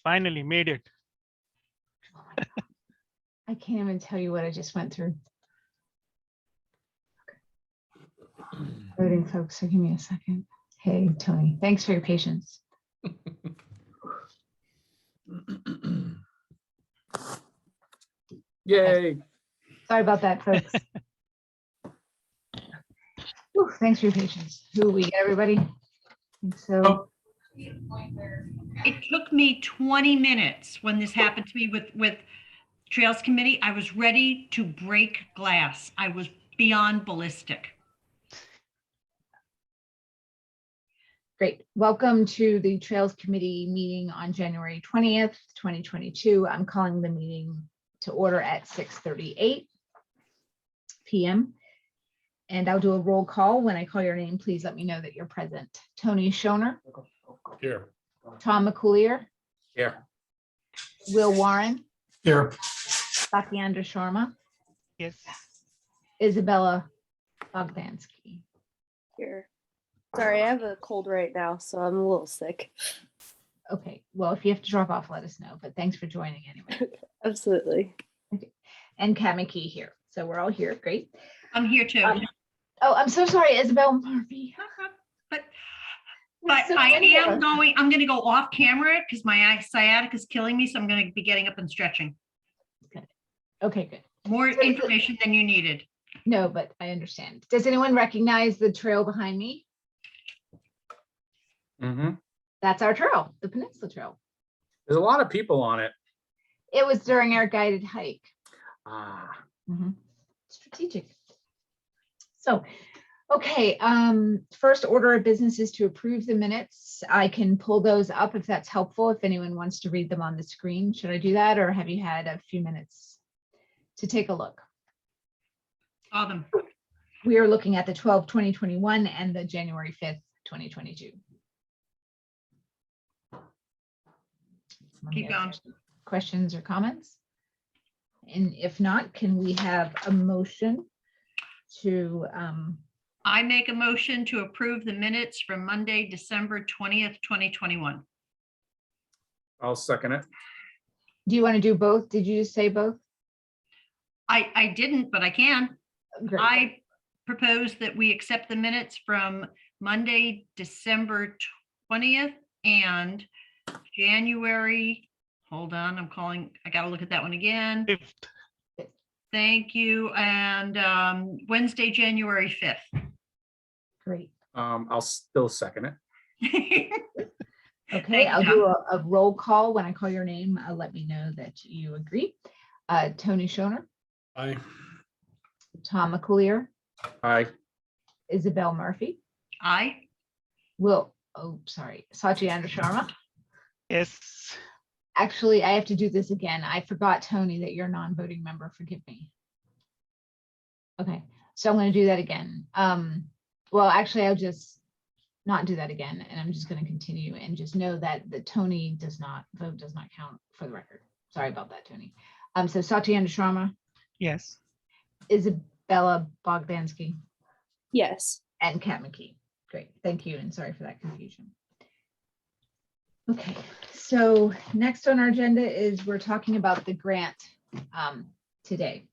Finally made it. Oh my God. I can't even tell you what I just went through. Okay. Voting folks, so give me a second. Hey, Tony, thanks for your patience. Yay. Okay. Sorry about that, folks. Whew, thanks for your patience. Who we get everybody? I think so. Oh. It took me 20 minutes when this happened to me with Trails Committee. I was ready to break glass. I was beyond ballistic. Great. Welcome to the Trails Committee meeting on January 20th, 2022. I'm calling the meeting to order at 6:38 p.m. And I'll do a roll call. When I call your name, please let me know that you're present. Tony Schoner. Here. Tom McCoolier. Here. Will Warren. Here. Satyendra Sharma. Yes. Isabella Bogdansky. Here. Sorry, I have a cold right now, so I'm a little sick. Okay, well, if you have to drop off, let us know, but thanks for joining anyway. Absolutely. Okay. And Kat McKee here. So we're all here. Great. I'm here too. Oh, I'm so sorry, Isabel Murphy. But So I many of am us. going, I'm going to go off camera because my sciatica is killing me. So I'm going to be getting up and stretching. Okay, good. More So is it- information than you needed. No, but I understand. Does anyone recognize the trail behind me? Mm-hmm. That's our trail, the Peninsula Trail. There's a lot of people on it. It was during our guided hike. Ah. Strategic. So, okay, first order of business is to approve the minutes. I can pull those up if that's helpful, if anyone wants to read them on the screen. Should I do that, or have you had a few minutes to take a look? All of them. We are looking at the 12/2021 and the January 5th, 2022. Keep going. Questions or comments? And if not, can we have a motion to, I make a motion to approve the minutes from Monday, December 20th, 2021. I'll second it. do you want to do both? Did you just say both? I didn't, but I can. Great. I propose that we accept the minutes from Monday, December 20th and January, hold on, I gotta look at that one again. 5th. Thank you. And Wednesday, January 5th. Great. I'll still second it. Okay, Thank I'll you, do a roll call. When I call your name, let me know that you agree. Tony Schoner, Aye. Tom McCoolier, Aye. Isabel Murphy, Aye. Satyendra Sharma. Yes. Actually, I have to do this again. I forgot, Tony, that you're a non-voting member. Forgive me. Okay, so I'm going to do that again. Well, actually, I'll just not do that again, and I'm just going to continue and just know that the Tony does not count for the record. Sorry about that, Tony. So Satyendra Sharma, Yes. Isabella Bogdansky, Yes. and Kat McKee. Great, thank you, and sorry for that confusion. Okay, so next on our agenda is we're talking about the grant today.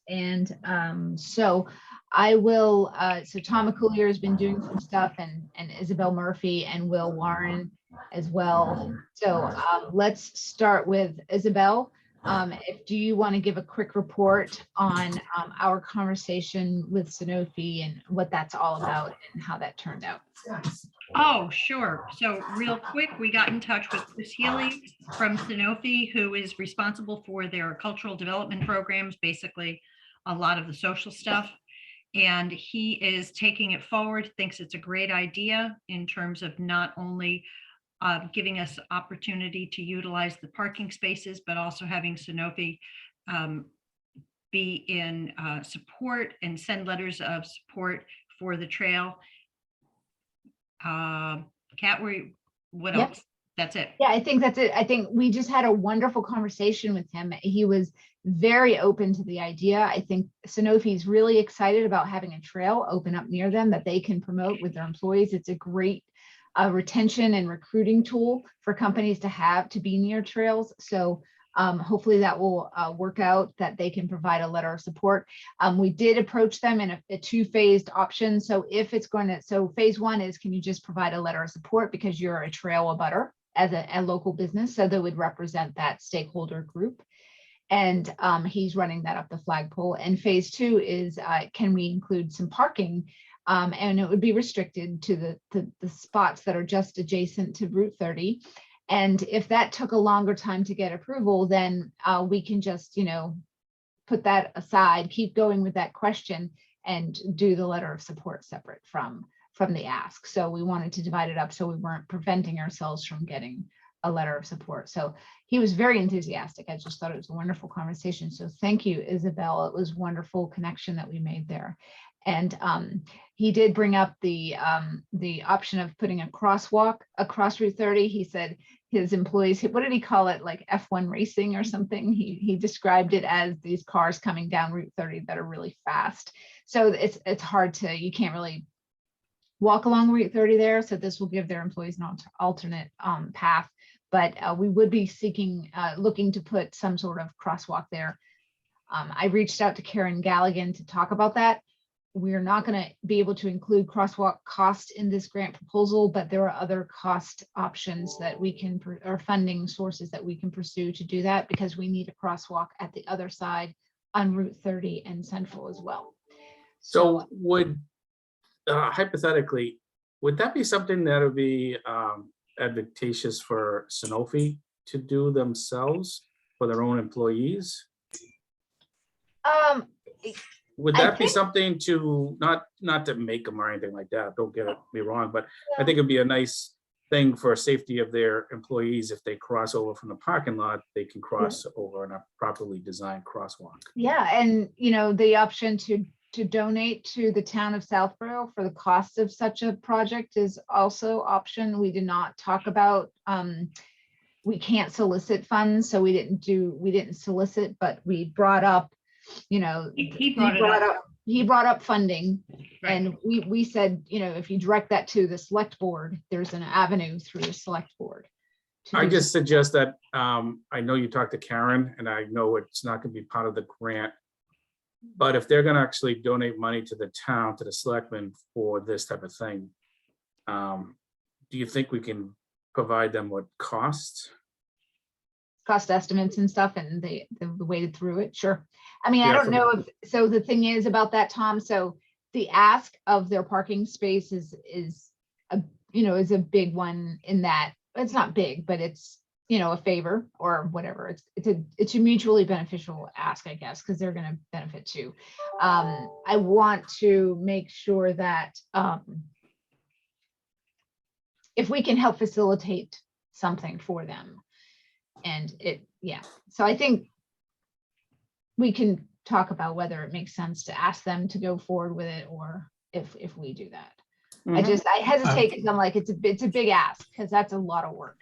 And so I will, so Tom McCoolier has been doing some stuff, and Isabel Murphy and Will Warren as well. So let's start with Isabel. Do you want to give a quick report on our conversation with Sanofi and what that's all about and how that turned out? Oh, sure. So real quick, we got in touch with Chris Healy from Sanofi, who is responsible for their cultural development programs, basically a lot of the social stuff. And he is taking it forward, thinks it's a great idea in terms of not only giving us opportunity to utilize the parking spaces, but also having Sanofi be in support and send letters of support for the trail. Kat, what Yep. else? That's it. Yeah, I think that's it. I think we just had a wonderful conversation with him. He was very open to the idea. I think Sanofi's really excited about having a trail open up near them that they can promote with their employees. It's a great retention and recruiting tool for companies to be near trails. So hopefully that will work out, that they can provide a letter of support. We did approach them in a two-phased option. So if it's so phase one is, can you just provide a letter of support because you're a trail abutter as a local business? So that would represent that stakeholder group. And he's running that up the flagpole. And phase two is, can we include some parking? And it would be restricted to the spots that are just adjacent to Route 30. And if that took a longer time to get approval, then we can just, put that aside, keep going with that question and do the letter of support separate from the ask. So we wanted to divide it up so we weren't preventing ourselves from getting a letter of support. So he was very enthusiastic. I just thought it was a wonderful conversation. So thank you, Isabel. It was a wonderful connection that we made there. And he did bring up the option of putting a crosswalk across Route 30. He said his employees, what did he call it, like F1 racing or something? He described it as these cars coming down Route 30 that are really fast. So it's hard to, you can't really walk along Route 30 there. So this will give their employees an alternate path. But we would be looking to put some sort of crosswalk there. I reached out to Karen Galligan to talk about that. We're not going to be able to include crosswalk cost in this grant proposal, but there are other cost options that we can, or funding sources that we can pursue to do that, because we need a crosswalk at the other side on Route 30 and Central as well. So would, hypothetically, would that be something that would be advantageous for Sanofi to do themselves for their own employees? Would that be something to, not to make them or anything like that, don't get me wrong, but I think it'd be a nice thing for safety of their employees. If they cross over from the parking lot, they can cross over in a properly designed crosswalk. Yeah, and the option to donate to the town of Southborough for the cost of such a project is also option. We did not talk about, we can't solicit funds, so we didn't solicit, but we brought up, He brought up funding. Right. And we said, if you direct that to the select board, there's an avenue through the select board. I just suggest that, I know you talked to Karen, and I know it's not going to be part of the grant, but if they're going to actually donate money to the town, to the selectmen for this type of thing, do you think we can provide them with cost estimates and stuff, and the way through it? Sure. I mean, I Yeah, don't know if, so the thing is about that, Tom, so the ask of their parking space is a big one, in that it's not big, but it's, a favor or whatever. It's a mutually beneficial ask, I guess, because they're going to benefit too. I want to make sure that if we can help facilitate something for them, and so I think we can talk about whether it makes sense to ask them to go forward with it, or if we do that. I hesitate because I'm like, it's a big ask, because that's a lot of work.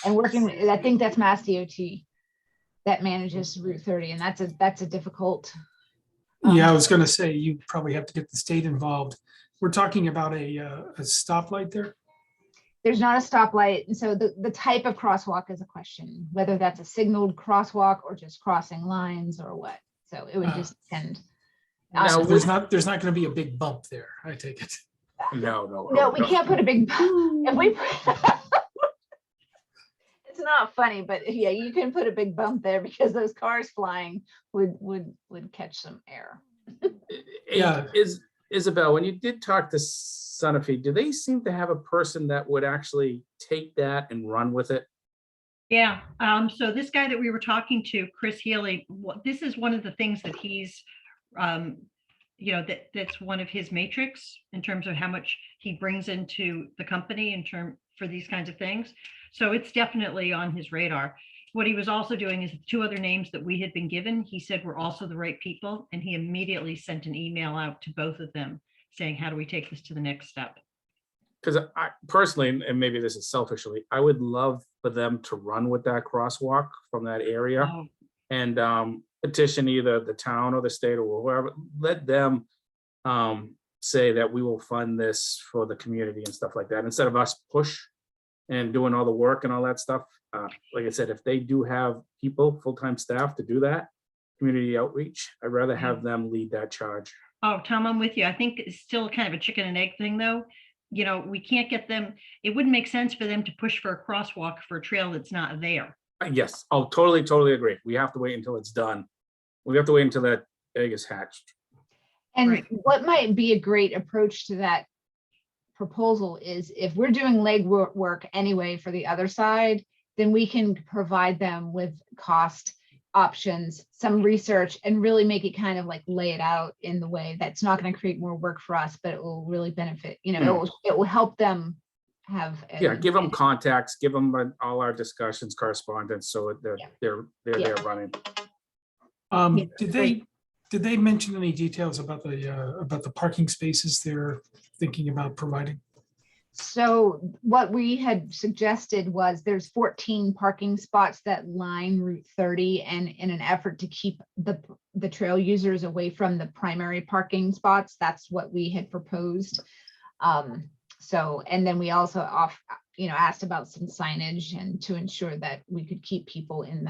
And I think that's Mass DOT that manages Route 30, and that's a difficult. Yeah, I was going to say, you probably have to get the state involved. We're talking about a stoplight there. There's not a stoplight, and so the type of crosswalk is a question, whether that's a signaled crosswalk or just crossing lines or what. So it would just depend. Now, So there's not going to be a big bump there, I take it. No, we can't put a big bump. If we it's not funny, but yeah, you can put a big bump there, because those cars flying would catch some air. Yeah. Isabel, when you did talk to Sanofi, do they seem to have a person that would actually take that and run with it? Yeah. So this guy that we were talking to, Chris Healy, this is one of the things that he's, that's one of his matrix in terms of how much he brings into the company for these kinds of things. So it's definitely on his radar. what he was also doing is the two other names that we had been given, he said were also the right people. And he immediately sent an email out to both of them saying, how do we take this to the next step? Because I personally, and maybe this is selfishly, I would love for them to run with that crosswalk from that area Oh, and petition either the town or the state or whoever, let them say that we will fund this for the community and stuff like that, instead of us push and doing all the work and all that stuff. Like I said, if they do have people, full-time staff to do that, community outreach, I'd rather have them lead that charge. Oh, Tom, I'm with you. I think it's still kind of a chicken and egg thing, though. You know, we can't get them, it wouldn't make sense for them to push for a crosswalk for a trail that's not there. Yes, oh, totally agree. We have to wait until it's done. We have to wait until that egg is hatched. And Right. what might be a great approach to that proposal is if we're doing leg work anyway for the other side, then we can provide them with cost options, some research, and really make it kind of like lay it out in the way that's not going to create more work for us, but it will really benefit, you know, it will help them have. Yeah, give them contacts, give them all our discussions, correspondence, so they're there running. Yeah, Did they mention any details about the parking spaces they're thinking about providing? So what we had suggested was there's 14 parking spots that line Route 30, and in an effort to keep the trail users away from the primary parking spots, that's what we had proposed. So, and then we also asked about some signage and to ensure that we could keep people in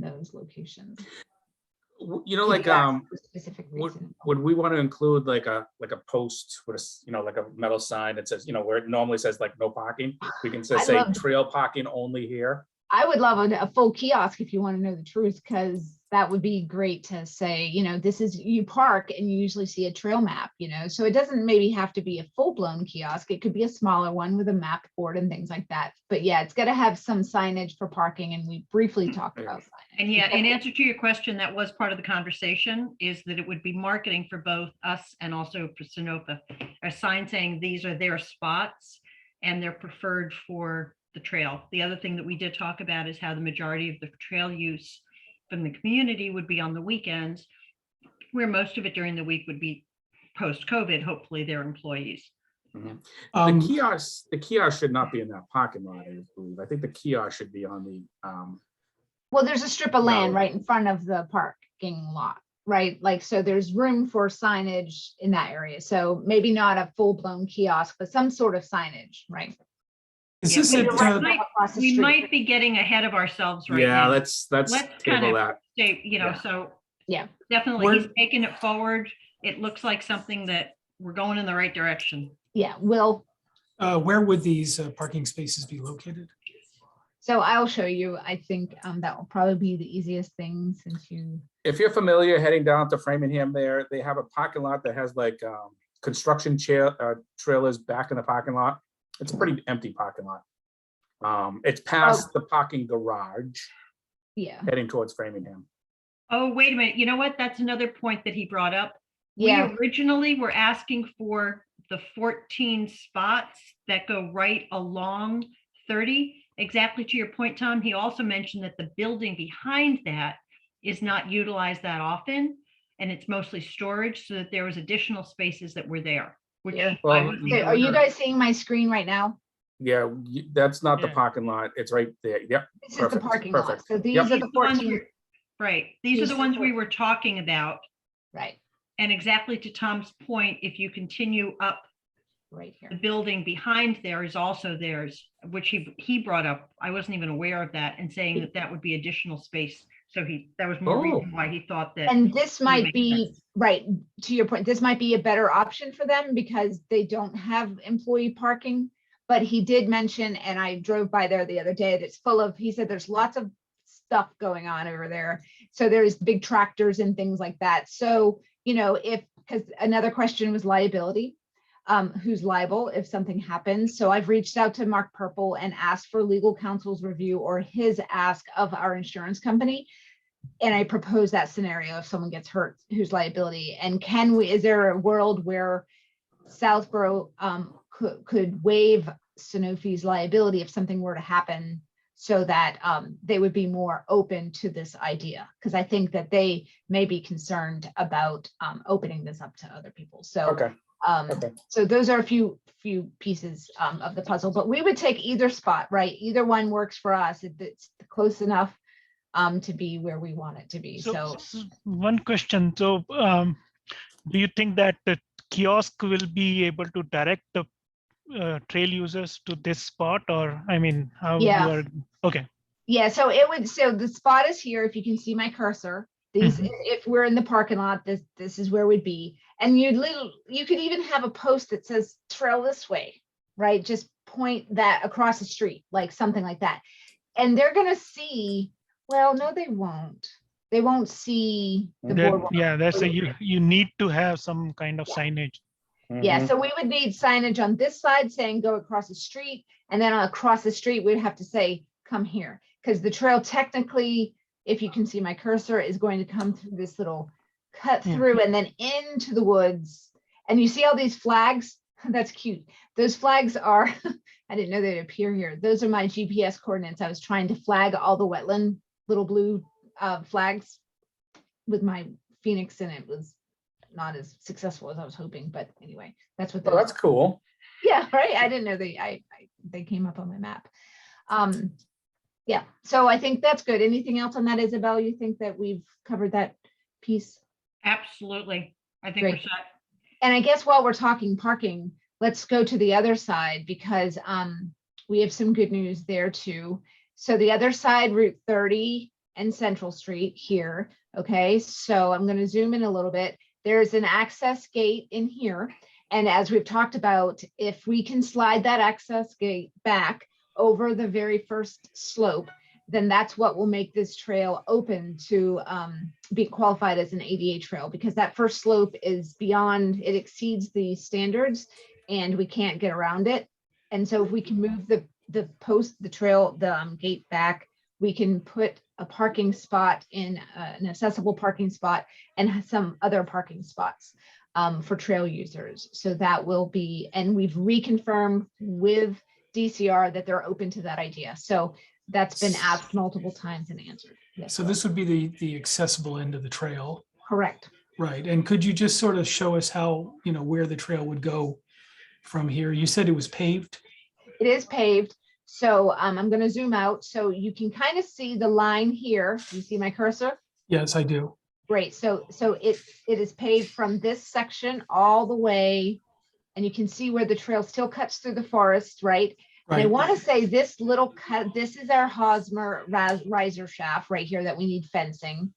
those locations. You know, like, For a specific would reason. we want to include like a post with like a metal sign that says, where it normally says like no parking, we can say trail parking only here. I would love a full kiosk if you want to know the truth, because that would be great to say, this is, you park and you usually see a trail map, so it doesn't maybe have to be a full-blown kiosk. It could be a smaller one with a map board and things like that. But yeah, it's got to have some signage for parking, and we briefly talked about signage. And yeah, in answer to your question, that was part of the conversation, is that it would be marketing for both us and also for Sonoma, a sign saying these are their spots and they're preferred for the trail. The other thing that we did talk about is how the majority of the trail use from the community would be on the weekends, where most of it during the week would be post-COVID, hopefully their employees. The kiosk should not be in that parking lot, I believe. I think the kiosk should be on the Well, there's a strip of land No. right in front of the parking lot, right? Like, so there's room for signage in that area. So maybe not a full-blown kiosk, but some sort of signage, right? Is Yeah, this we at, might- Across the We street. might be getting ahead of ourselves right yeah, now. let's Let's kind table of that. say, Yeah. so Yeah. definitely Where- he's taking it forward. It looks like something that we're going in the right direction. Yeah, Will. where would these parking spaces be located? So I'll show you. I think that will probably be the easiest thing since you. If you're familiar heading down to Framingham there, they have a parking lot that has like construction trailers back in the parking lot. It's a pretty empty parking lot. It's past the parking garage Yeah. heading towards Framingham. Oh, wait a minute. You know what? That's another point that he brought up. We Yeah. originally were asking for the 14 spots that go right along 30. Exactly to your point, Tom, he also mentioned that the building behind that is not utilized that often, and it's mostly storage, so that there was additional spaces that were there, which Yeah. I Well, wasn't So even are you aware of. guys seeing my screen right now? Yeah, that's not the Yeah. parking lot. It's right there. Yep. This is the Perfect, parking lot. perfect. So these Yep. are These the are the ones 14, we're- Right. These are These the are ones the- we were talking about. right, And exactly to Tom's point, if you continue up, right here. the building behind there is also theirs, which he brought up. I wasn't even aware of that, and saying that that would be additional space. So that was more reason why he thought that. And this would might make be, sense. right, to your point, this might be a better option for them because they don't have employee parking. But he did mention, and I drove by there the other day, that's full of, he said there's lots of stuff going on over there. So there's big tractors and things like that. So, because another question was liability. Who's liable if something happens. So I've reached out to Mark Purple and asked for legal counsel's review or his ask of our insurance company. And I propose that scenario if someone gets hurt, whose liability, and is there a world where Southborough could waive Sanofi's liability if something were to happen, so that they would be more open to this idea. Because I think that they may be concerned about opening this up to other people. So, Okay, okay. so those are a few pieces of the puzzle, but we would take either spot, right? Either one works for us if it's close enough to be where we want it to be. So one question. So, do you think that the kiosk will be able to direct the trail users to this spot, or I mean, how Yeah. you are? Okay. yeah, so it would, so the spot is here. If you can see my cursor, these, Mhm. if we're in the parking lot, this is where we'd be. And you could even have a post that says trail this way, right? Just point that across the street, like something like that. And they're gonna see, well, no, they won't. They won't see the That, boardwalk. yeah, that's a you need to have some kind of signage. Yeah, Mhm. so we would need signage on this side saying go across the street, and then across the street, we'd have to say, come here. Because the trail technically, if you can see my cursor, is going to come through this little cut Hmm. through and then into the woods. And you see all these flags? That's cute. Those flags are, I didn't know they'd appear here. Those are my GPS coordinates. I was trying to flag all the wetland little blue flags with my Phoenix, and it was not as successful as I was hoping, but anyway, that's what Well, that's cool. yeah, right. I didn't know they came up on my map. Yeah, so I think that's good. Anything else on that, Isabel? You think that we've covered that piece? Absolutely. I think Great. we're set. And I guess while we're talking parking, let's go to the other side, because we have some good news there too. So the other side, Route 30 and Central Street here. Okay, so I'm going to zoom in a little bit. There's an access gate in here. And as we've talked about, if we can slide that access gate back over the very first slope, then that's what will make this trail open to be qualified as an ADA trail, because that first slope is beyond, it exceeds the standards and we can't get around it. And so if we can move the post, the trail, the gate back, we can put a parking spot in an accessible parking spot and some other parking spots for trail users. So that will be, and we've reconfirmed with DCR that they're open to that idea. So that's been asked multiple times and answered. Yes, So this would be the accessible end of the trail, correct. right? And could you just sort of show us how, where the trail would go from here? You said it was paved. It is paved. So I'm going to zoom out so you can kind of see the line here. You see my cursor? Yes, I do. Great. So it is paved from this section all the way, and you can see where the trail still cuts through the forest, right? And I Right. want to say this little cut, this is our Hosmer riser shaft right here that we need fencing.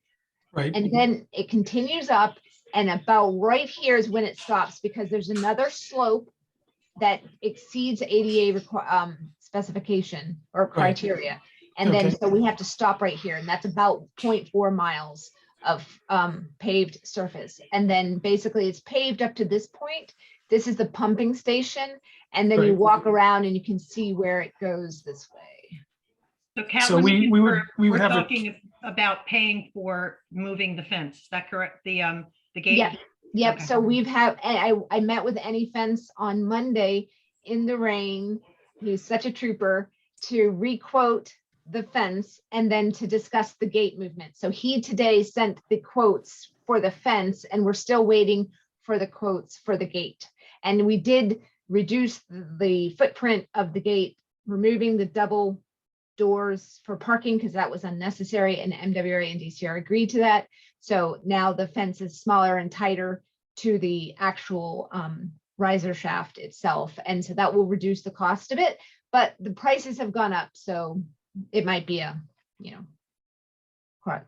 Right. And then it continues up, and about right here is when it stops, because there's another slope that exceeds ADA specification or criteria. And then, Okay. so we have to stop right here, and that's about 0.4 miles of paved surface. And then basically it's paved up to this point. This is the pumping station. And then you Right. walk around and you can see where it goes this way. So Kat, So let me we would confirm, we would we're have a talking about paying for moving the fence. Is that correct? The gate? Yeah. Yep. Okay. So I met with Any Fence on Monday in the rain. He's such a trooper to requote the fence and then to discuss the gate movement. So he today sent the quotes for the fence, and we're still waiting for the quotes for the gate. And we did reduce the footprint of the gate, removing the double doors for parking because that was unnecessary, and MWRA and DCR agreed to that. So now the fence is smaller and tighter to the actual riser shaft itself. And so that will reduce the cost of it, but the prices have gone up. So it might be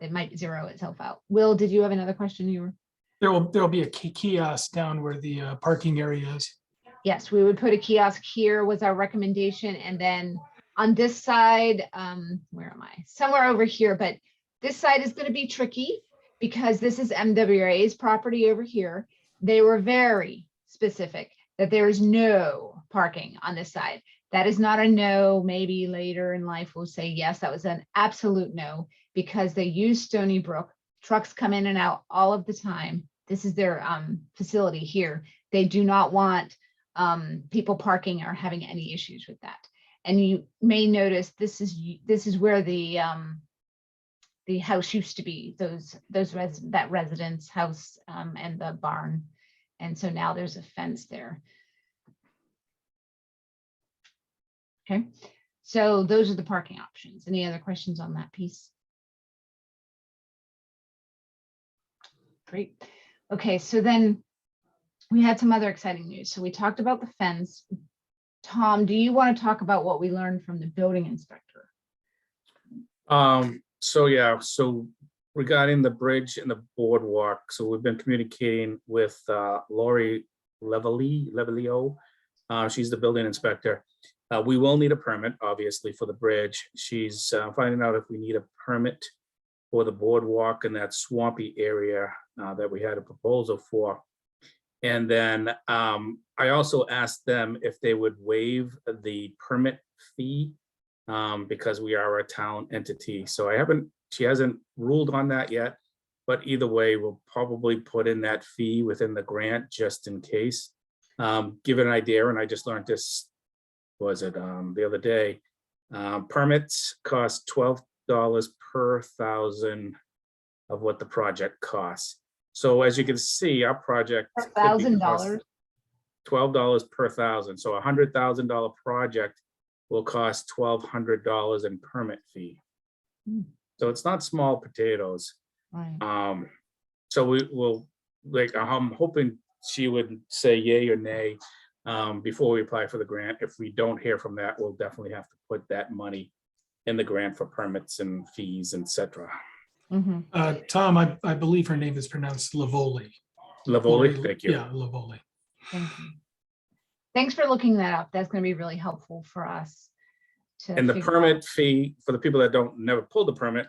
it might zero itself out. Will, did you have another question? there'll be a kiosk down where the parking area is. Yes, we would put a kiosk here was our recommendation. And then on this side, where am I? Somewhere over here, but this side is going to be tricky because this is MWRA's property over here. They were very specific that there is no parking on this side. That is not a no. Maybe later in life we'll say yes. That was an absolute no, because they use Stony Brook. Trucks come in and out all of the time. This is their facility here. They do not want people parking or having any issues with that. And you may notice this is where the house used to be, that residence house and the barn. And so now there's a fence there. Okay, so those are the parking options. Any other questions on that piece? Great. Okay, so then we had some other exciting news. So we talked about the fence. Tom, do you want to talk about what we learned from the building inspector? So regarding the bridge and the boardwalk, so we've been communicating with Lori Levelio. She's the building inspector. We will need a permit, obviously, for the bridge. She's finding out if we need a permit for the boardwalk in that swampy area that we had a proposal for. And then I also asked them if they would waive the permit fee because we are a town entity. So she hasn't ruled on that yet, but either way, we'll probably put in that fee within the grant just in case. Give it an idea, and I just learned this, the other day. Permits cost $12 per thousand of what the project costs. So as you can see, our project $1,000. $12 per thousand. So $100,000 project will cost $1,200 in permit fee. So it's not small potatoes. Right. So we will, I'm hoping she would say yay or nay before we apply for the grant. If we don't hear from that, we'll definitely have to put that money in the grant for permits and fees, etc. Tom, I believe her name is pronounced Lavoli. Lavoli, thank you. Yeah, Lavoli. Thank you. Thanks for looking that up. That's going to be really helpful for us. And the permit fee, for the people that never pull the permit,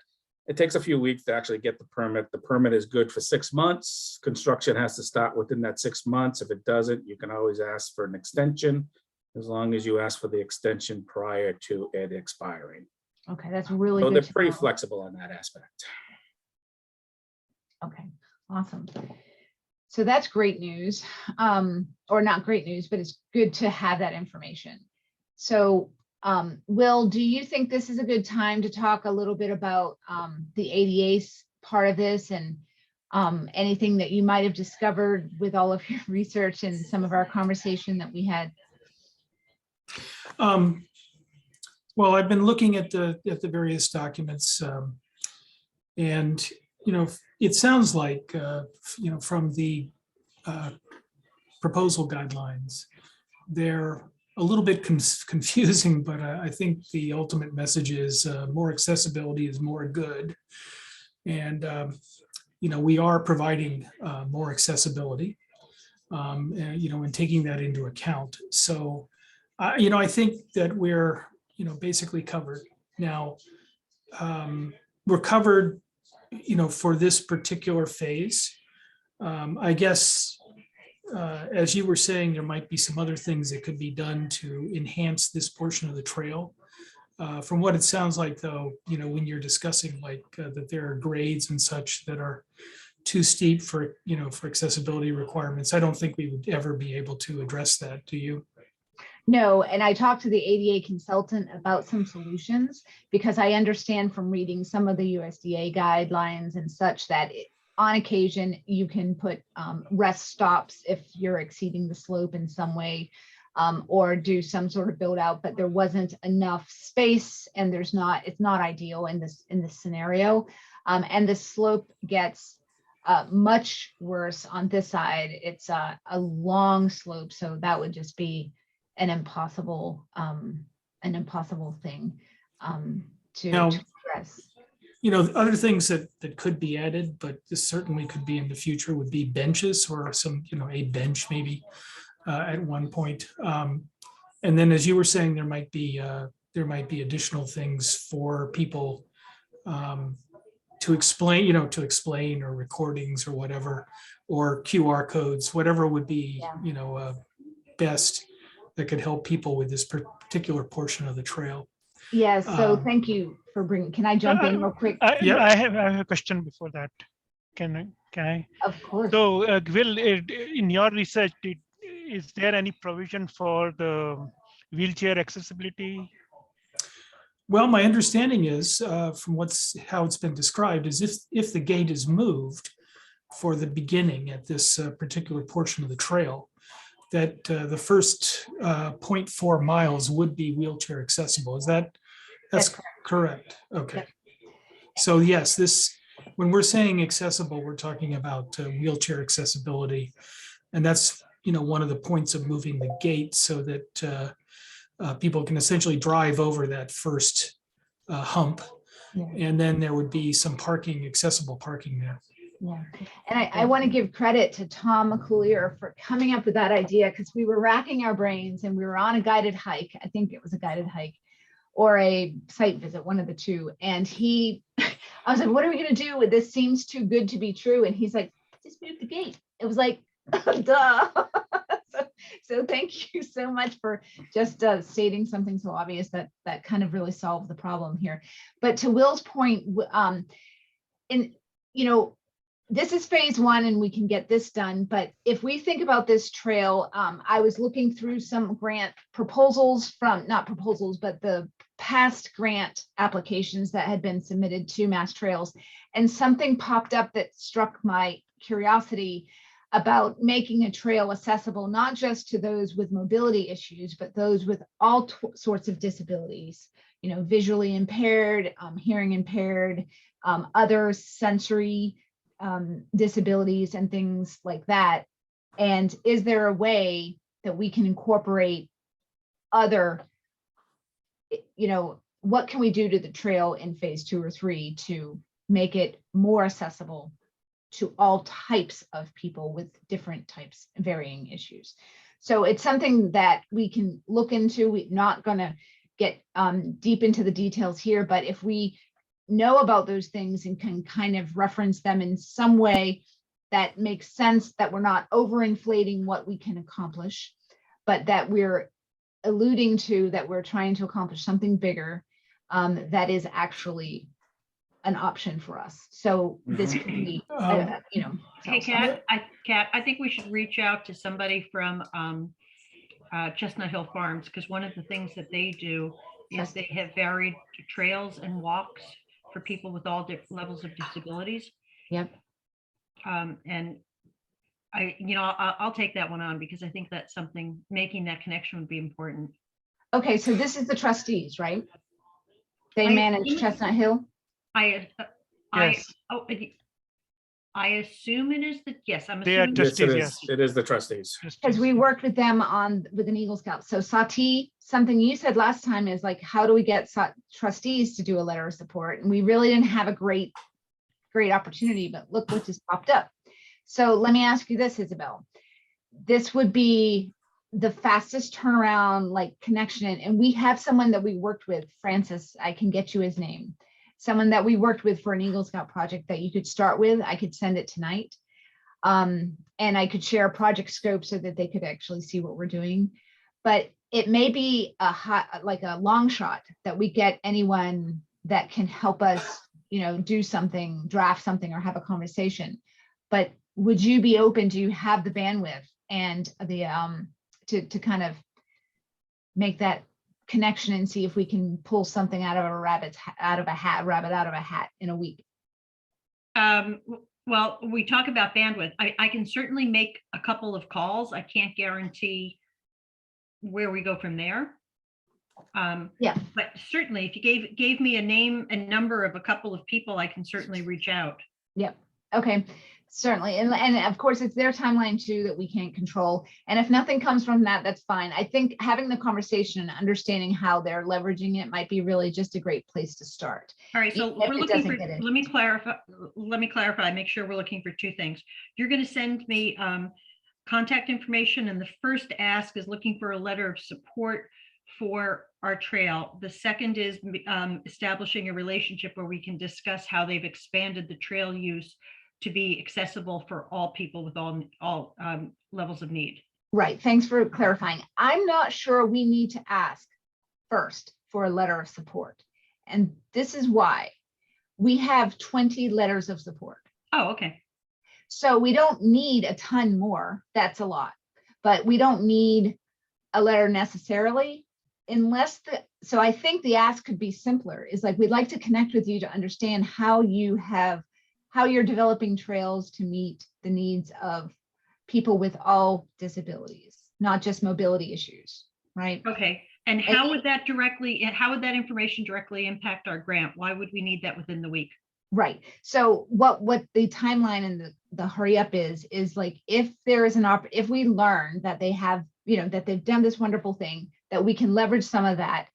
it takes a few weeks to actually get the permit. The permit is good for 6 months. Construction has to start within that 6 months. If it doesn't, you can always ask for an extension, as long as you ask for the extension prior to it expiring. Okay, that's really So good. they're pretty flexible on that aspect. Okay, awesome. So that's great news, or not great news, but it's good to have that information. So Will, do you think this is a good time to talk a little bit about the ADA part of this and anything that you might have discovered with all of your research and some of our conversation that we had? Well, I've been looking at the various documents, and it sounds like from the proposal guidelines, they're a little bit confusing, but I think the ultimate message is more accessibility is more good, and we are providing more accessibility, and taking that into account. So, I think that we're basically covered now. We're covered for this particular phase. I guess, as you were saying, there might be some other things that could be done to enhance this portion of the trail. From what it sounds like, though, when you're discussing that there are grades and such that are too steep for accessibility requirements, I don't think we would ever be able to address that. Do you? No, and I talked to the ADA consultant about some solutions, because I understand from reading some of the USDA guidelines and such that on occasion you can put rest stops if you're exceeding the slope in some way, or do some sort of build out, but there wasn't enough space, and it's not ideal in this scenario. And the slope gets much worse on this side. It's a long slope, so that would just be an impossible thing to address. Other things that could be added, but this certainly could be in the future, would be benches or some, a bench maybe at one point. And then, as you were saying, there might be additional things for people to explain, or recordings or whatever, or QR codes, whatever would be, best that could help people with this particular portion of the trail. Yeah, so thank you for bringing, can I jump in real quick? I have a question before that. Can I? Of course. So Will, in your research, is there any provision for the wheelchair accessibility Well, my understanding is, from how it's been described, is if the gate is moved for the beginning at this particular portion of the trail, that the first 0.4 miles would be wheelchair accessible. That's That's correct? Okay. Yep. So yes, when we're saying accessible, we're talking about wheelchair accessibility. And that's, one of the points of moving the gate so that people can essentially drive over that first hump. Yeah. And then there would be some accessible parking there. Yeah, and I want to give credit to Tom McCoolier for coming up with that idea, because we were racking our brains and we were on a guided hike. I think it was a guided hike or a site visit, one of the two. And I was like, what are we going to do? This seems too good to be true. And he's like, just move the gate. It was like, duh. So thank you so much for just stating something so obvious that kind of really solved the problem here. But to Will's point, this is phase one and we can get this done. But if we think about this trail, I was looking through some grant proposals not proposals, but the past grant applications that had been submitted to Mass Trails. And something popped up that struck my curiosity about making a trail accessible, not just to those with mobility issues, but those with all sorts of disabilities, visually impaired, hearing impaired, other sensory disabilities and things like that. And is there a way that we can incorporate other, what can we do to the trail in phase 2 or 3 to make it more accessible to all types of people with different types, varying issues? So it's something that we can look into. We're not going to get deep into the details here, but if we know about those things and can kind of reference them in some way that makes sense, that we're not overinflating what we can accomplish, but that we're alluding to that we're trying to accomplish something bigger, that is actually an option for us. So this could be, Hey, Kat, I think we should reach out to somebody from Chestnut Hill Farms, because one of the things that they do is they have varied trails and walks for people with all different levels of disabilities. Yep. And I'll take that one on, because I think that's something, making that connection would be important. Okay, so this is the trustees, right? They I manage assume- Chestnut Hill? Yes. I assume it is yes, I'm They are assuming. just- Yes, Trustees, it yes. is. It is the trustees. Because we worked with them with an Eagle Scout. So Sati, something you said last time is like, how do we get trustees to do a letter of support? And we really didn't have a great opportunity, but look what just popped up. So let me ask you this, Isabel. This would be the fastest turnaround, connection. And we have someone that we worked with, Francis, I can get you his name. Someone that we worked with for an Eagle Scout project that you could start with. I could send it tonight. And I could share a project scope so that they could actually see what we're doing. But it may be a long shot that we get anyone that can help us, do something, draft something, or have a conversation. But would you be open? Do you have the bandwidth and the to kind of make that connection and see if we can pull something out of a rabbit out of a hat in a week? Well, we talk about bandwidth. I can certainly make a couple of calls. I can't guarantee where we go from there. Yeah. But certainly, if you gave me a name and number of a couple of people, I can certainly reach out. Yep. Okay. Certainly. And of course, it's their timeline too that we can't control. And if nothing comes from that, that's fine. I think having the conversation and understanding how they're leveraging it might be really just a great place to start. All right. So Even if we're it looking doesn't for, get in. let me clarify, make sure we're looking for two things. You're going to send me contact information. And the first ask is looking for a letter of support for our trail. The second is establishing a relationship where we can discuss how they've expanded the trail use to be accessible for all people with all levels of need. Right. Thanks for clarifying. I'm not sure we need to ask first for a letter of support. And this is why we have 20 letters of support. Oh, okay. So we don't need a ton more. That's a lot, but we don't need a letter necessarily unless so I think the ask could be simpler, is like, we'd like to connect with you to understand how you're developing trails to meet the needs of people with all disabilities, not just mobility issues, right? Okay, and how would that information directly impact our grant? Why would we need that within the week? Right. So what the timeline and the hurry up is like, if there is if we learn that they have, that they've done this wonderful thing, that we can leverage some of that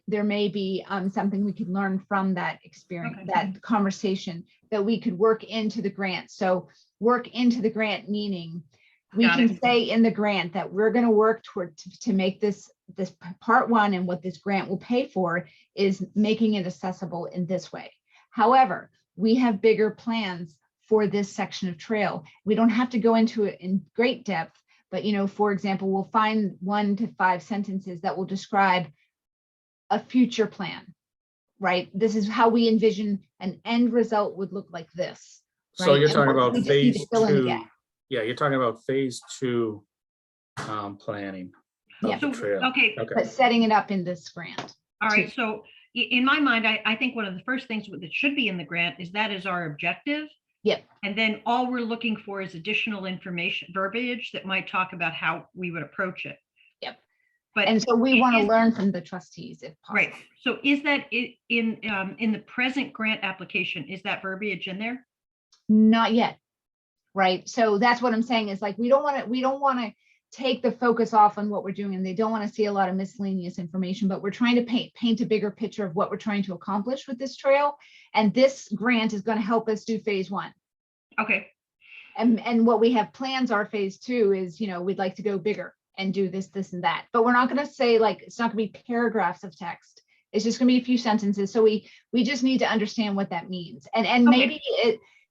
there may be something we could learn from that experience, Okay. that conversation, that we could work into the grant. So work into the grant, meaning we Got can it. say in the grant that we're going to work toward to make this part one, and what this grant will pay for is making it accessible in this way. However, we have bigger plans for this section of trail. We don't have to go into it in great depth, but for example, we'll find 1 to 5 sentences that will describe a future plan, right? This is how we envision an end result would look like this. So right? you're And talking about we just need to phase fill in the 2. gap. Yeah, you're talking about phase 2 planning Yeah. of the trail. Okay, Okay. But setting it up in this grant. all right. So in my mind, I think one of the first things that should be in the grant is that is our objective. Yep. And then all we're looking for is additional information, verbiage that might talk about how we would approach it. Yep. But And so we want to is- learn from the trustees if possible. Right. So is that in the present grant application, is that verbiage in there? Not yet. Right. So that's what I'm saying, is like, we don't want to take the focus off on what we're doing, and they don't want to see a lot of miscellaneous information, but we're trying to paint a bigger picture of what we're trying to accomplish with this trail. And this grant is going to help us do phase 1. Okay. And what we have plans are phase 2 is, we'd like to go bigger and do this, this, and that. But we're not going to say, like, it's not going to be paragraphs of text. It's just going to be a few sentences. So we just need to understand what that means. And Okay. maybe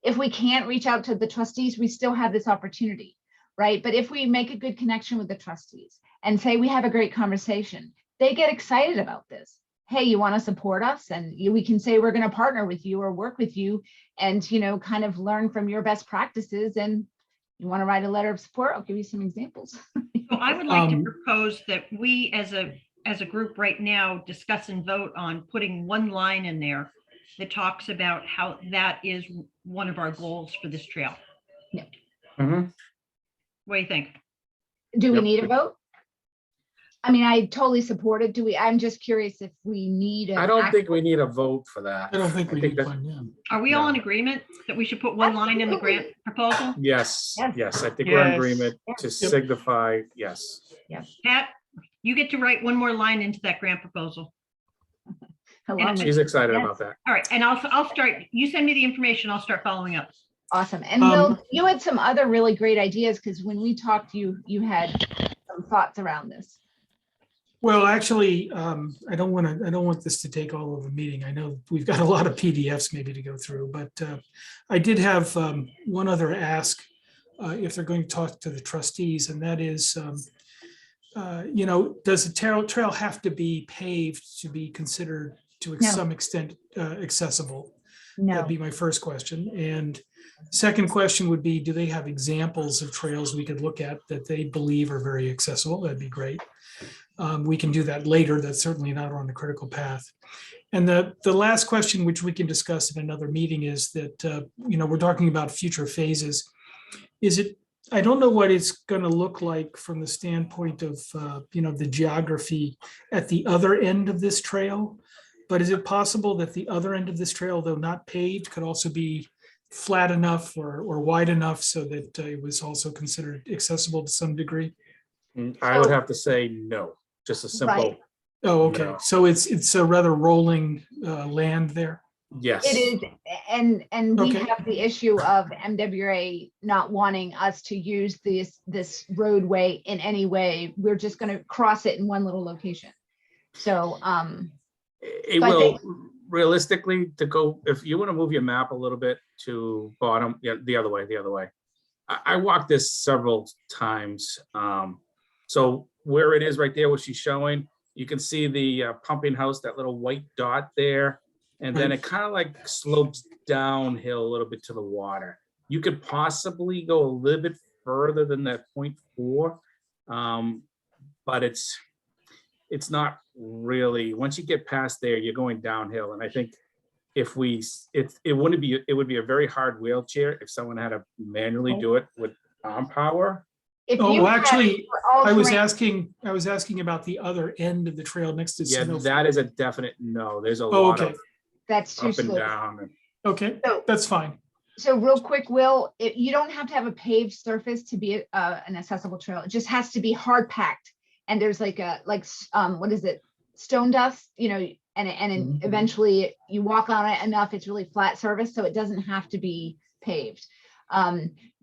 if we can't reach out to the trustees, we still have this opportunity, right? But if we make a good connection with the trustees and say we have a great conversation, they get excited about this. Hey, you want to support us? And we can say we're going to partner with you or work with you and, kind of learn from your best practices. And you want to write a letter of support? I'll give you some examples. So I would like to propose that we as a group right now discuss and vote on putting one line in there that talks about how that is one of our goals for this trail. Mhm. What do you think? Do we Yep. need a vote? I mean, I totally support it. I'm just curious if we need I don't think we need a vote for that. I don't think we need that- one, yeah. Are we all No. in agreement that we should put one line in the grant proposal? Yes, Yes. yes, I think we're in Yes. agreement to signify, yes. Pat, you get to write one more line into that grant proposal. Along with- She's excited Yes. about that. All right, and I'll start, you send me the information, I'll start following up. Awesome. And Will, you had some other really great ideas, because when we talked, you had some thoughts around this. Well, actually, I don't want this to take all of the meeting. I know we've got a lot of PDFs maybe to go through, but I did have one other ask if they're going to talk to the trustees, and that is, does the trail have to be paved to be considered to No. some extent accessible? No. That'd be my first question. And second question would be, do they have examples of trails we could look at that they believe are very accessible? That'd be great. We can do that later. That's certainly not on the critical path. And the last question, which we can discuss in another meeting, is that, we're talking about future phases. I don't know what it's going to look like from the standpoint of, the geography at the other end of this trail. But is it possible that the other end of this trail, though not paved, could also be flat enough or wide enough so that it was also considered accessible to some degree? I would have to say no, just a simple, Right. Oh, okay. No. So it's a rather rolling land there. yes. It is, and we Okay. have the issue of MWA not wanting us to use this roadway in any way. We're just going to cross it in one little location. So, It So I will, realistically, to go, if you want to move your map a little bit to bottom, yeah, the other way. I walked this several times. So where it is right there, what she's showing, you can see the pumping house, that little white dot there. And then Right. it kind of like slopes downhill a little bit to the water. You could possibly go a little bit further than that 0.4. But it's not really, once you get past there, you're going downhill. And I think if it would be a very hard wheelchair if someone had to manually do it with arm power. If Oh, you had actually, all I was terrain- asking about the other end of the trail next to Yeah, Sanofi. that is a definite no. There's a Oh, lot okay. of That's too up and slow. down. And Okay, So- that's fine. So real quick, Will, you don't have to have a paved surface to be an accessible trail. It just has to be hard packed. And there's like what is it? Stone dust, and Mhm. eventually you walk on it enough, it's really flat surface, so it doesn't have to be paved.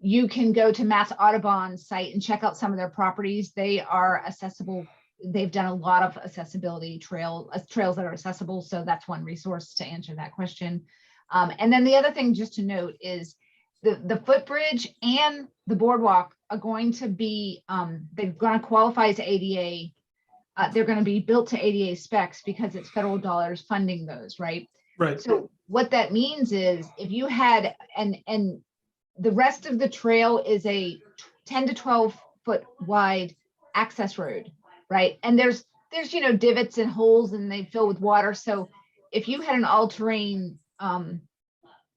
You can go to Mass Audubon's site and check out some of their properties. They are accessible. They've done a lot of accessibility trails that are accessible. So that's one resource to answer that question. And then the other thing just to note is the footbridge and the boardwalk are going to be, they're going to qualify as ADA. They're going to be built to ADA specs because it's federal dollars funding those, right? Right. So what that means is if you had, and the rest of the trail is a 10 to 12 foot wide access road, right? And there's divots and holes and they fill with water. So if you had an all-terrain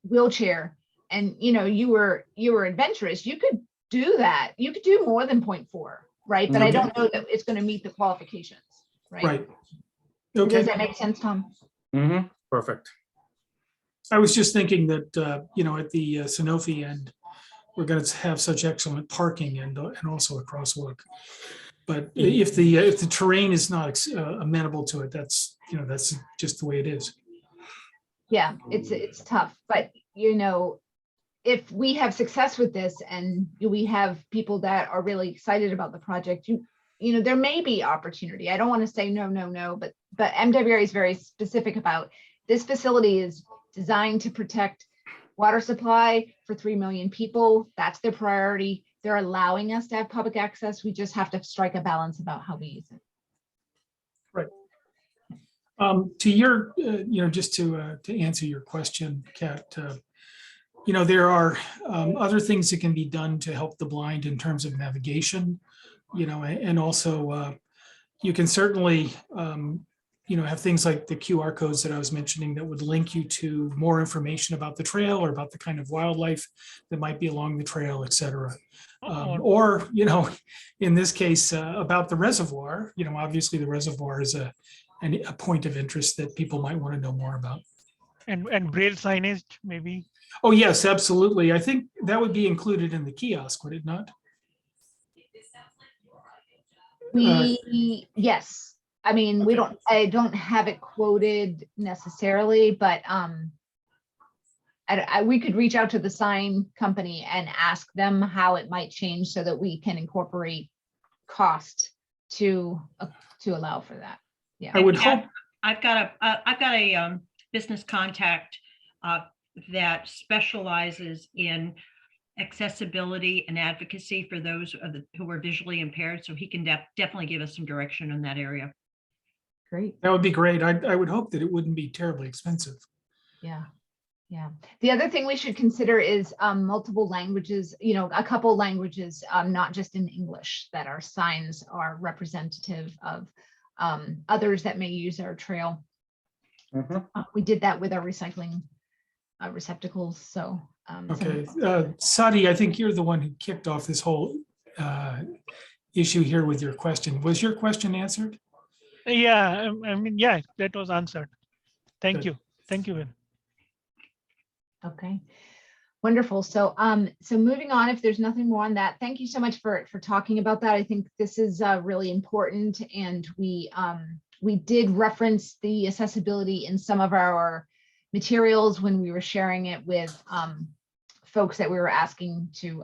wheelchair and you were adventurous, you could do that. You could do more than 0.4, right? But I Okay. don't know that it's going to meet the qualifications, right? Right. Does Okay. that make sense, Tom? Mhm. Perfect. I was just thinking that, at the Sanofi end, we're going to have such excellent parking and also a crosswalk. But if the terrain is not amenable to it, that's just the way it is. Yeah, it's tough, but if we have success with this and we have people that are really excited about the project, there may be opportunity. I don't want to say no, but MWRA is very specific about this facility is designed to protect water supply for 3 million people. That's their priority. They're allowing us to have public access. We just have to strike a balance about how we use it. To your, just to answer your question, Kat, there are other things that can be done to help the blind in terms of navigation, and also you can certainly, have things like the QR codes that I was mentioning that would link you to more information about the trail or about the kind of wildlife that might be along the trail, et cetera. Or, in this case, about the reservoir, obviously the reservoir is a point of interest that people might want to know more about. And braille signage, maybe. Oh, yes, absolutely. I think that would be included in the kiosk, would it not? Yes. I mean, I don't have it quoted necessarily, but we could reach out to the sign company and ask them how it might change so that we can incorporate cost to allow for that. Yeah. I would hope. I've got a business contact that specializes in accessibility and advocacy for those who are visually impaired. So he can definitely give us some direction in that area. Great. That would be great. I would hope that it wouldn't be terribly expensive. Yeah. Yeah. The other thing we should consider is multiple languages, a couple languages, not just in English, that our signs are representative of others that may use our trail. Mhm. We did that with our recycling receptacles. So, Okay. Sadi, I think you're the one who kicked off this whole issue here with your question. Was your question answered? Yeah, I mean, yeah, that was answered. Thank Good. you. Thank you, Will. okay. Wonderful. So, so moving on, if there's nothing more on that, thank you so much for talking about that. I think this is really important, and we did reference the accessibility in some of our materials when we were sharing it with folks that we were asking to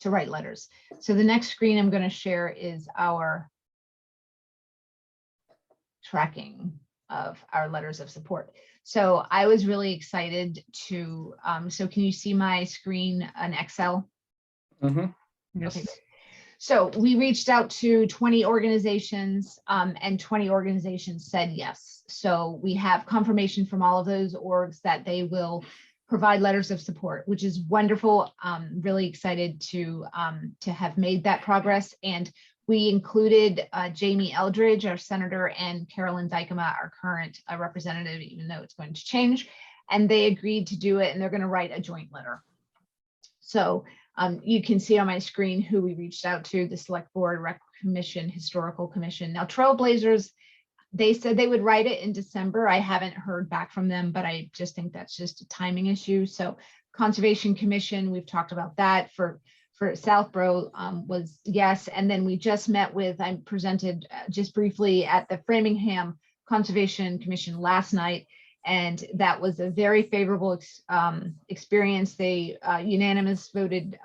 write letters. So the next screen I'm going to share is our tracking of our letters of support. So I was really excited to, so can you see my screen in Excel? Mhm. Yes. Okay. So we reached out to 20 organizations and 20 organizations said yes. So we have confirmation from all of those orgs that they will provide letters of support, which is wonderful. Really excited to have made that progress. And we included Jamie Eldridge, our senator, and Carolyn Dykema, our current representative, even though it's going to change. And they agreed to do it, and they're going to write a joint letter. So you can see on my screen who we reached out to: the Select Board, Rec Commission, Historical Commission. Now, Trailblazers, they said they would write it in December. I haven't heard back from them, but I just think that's just a timing issue. So Conservation Commission, we've talked about that. For Southborough was yes. And then we just met with, I presented just briefly at the Framingham Conservation Commission last night, and that was a very favorable experience. They unanimous voted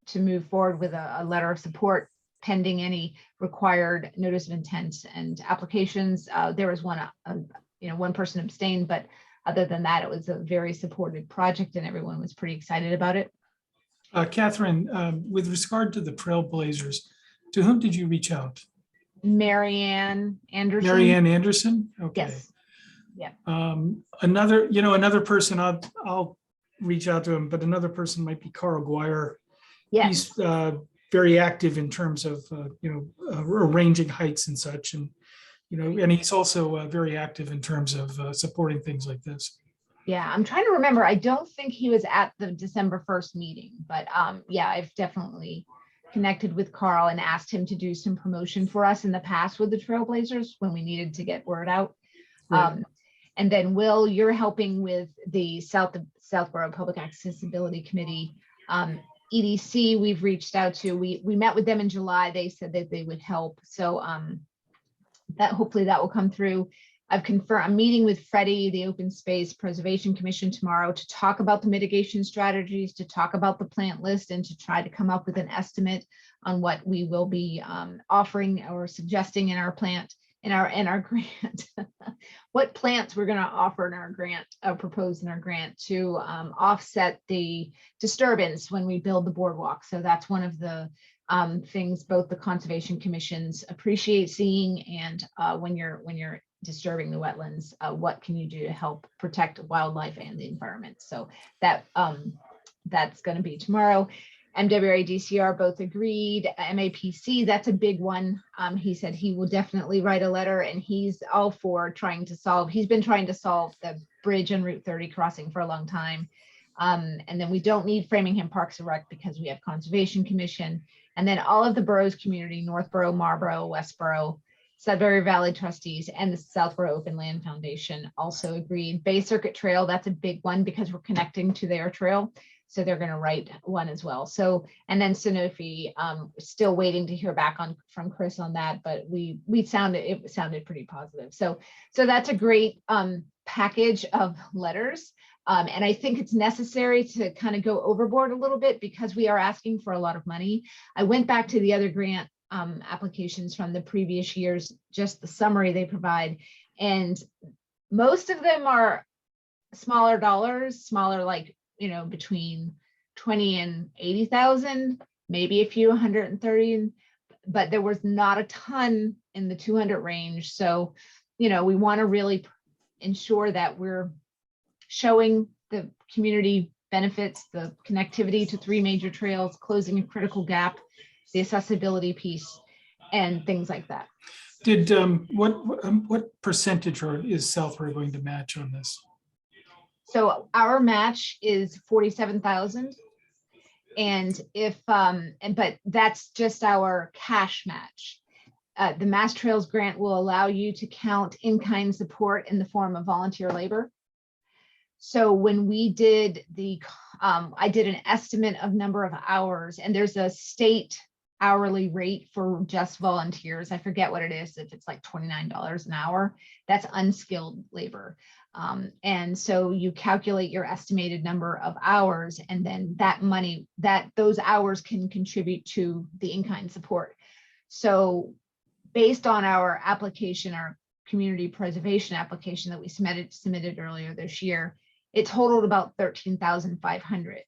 to move forward with a letter of support pending any required notice of intent and applications. There was one person abstained, but other than that, it was a very supported project and everyone was pretty excited about it. Catherine, with regard to the Trailblazers, to whom did you reach out? Marianne Anderson. Marianne Anderson? Okay. Yes. Yeah. Another person, I'll reach out to him, but another person might be Carl Guire. Yes. He's very active in terms of, arranging hikes and such. And, and he's also very active in terms of supporting things like this. Yeah, I'm trying to remember. I don't think he was at the December 1st meeting, but yeah, I've definitely connected with Carl and asked him to do some promotion for us in the past with the Trailblazers when we needed to get word out. Right. And then Will, you're helping with the Southborough Public Accessibility Committee. EDC, we've reached out to. We met with them in July. They said that they would help. So that hopefully that will come through. I've confirmed I'm meeting with Freddie, the Open Space Preservation Commission, tomorrow to talk about the mitigation strategies, to talk about the plant list, and to try to come up with an estimate on what we will be offering or suggesting in our plant, in our grant. What plants we're going to offer in our grant, propose in our grant to offset the disturbance when we build the boardwalk. So that's one of the things both the Conservation Commissions appreciate seeing, and when you're disturbing the wetlands, what can you do to help protect wildlife and the environment? So that that's going to be tomorrow. MWA DCR both agreed. MAPC, that's a big one. He said he will definitely write a letter, and he's all for trying to solve. He's been trying to solve the bridge on Route 30 crossing for a long time. And then we don't need Framingham Parks and Rec because we have Conservation Commission. And then all of the boroughs community, Northborough, Marlborough, Westborough, Sudbury Valley trustees, and the Southborough Open Land Foundation also agreed. Bay Circuit Trail, that's a big one because we're connecting to their trail. So they're going to write one as well. So, and then Sanofi, still waiting to hear back from Chris on that, but it sounded pretty positive. So that's a great package of letters. And I think it's necessary to kind of go overboard a little bit because we are asking for a lot of money. I went back to the other grant applications from the previous years, just the summary they provide. And most of them are smaller dollars, smaller, like, between 20 and 80,000, maybe a few 130, but there was not a ton in the 200 range. So, we want to really ensure that we're showing the community benefits, the connectivity to 3 major trails, closing a critical gap, the accessibility piece, and things like that. Did what percentage is Southborough going to match on this? So our match is 47,000, and but that's just our cash match. The Mass Trails grant will allow you to count in-kind support in the form of volunteer labor. So when we did I did an estimate of number of hours, and there's a state hourly rate for just volunteers. I forget what it is, if it's like $29 an hour. That's unskilled labor. And so you calculate your estimated number of hours, and then that money, those hours can contribute to the in-kind support. So based on our application, our community preservation application that we submitted earlier this year, it totaled about 13,500.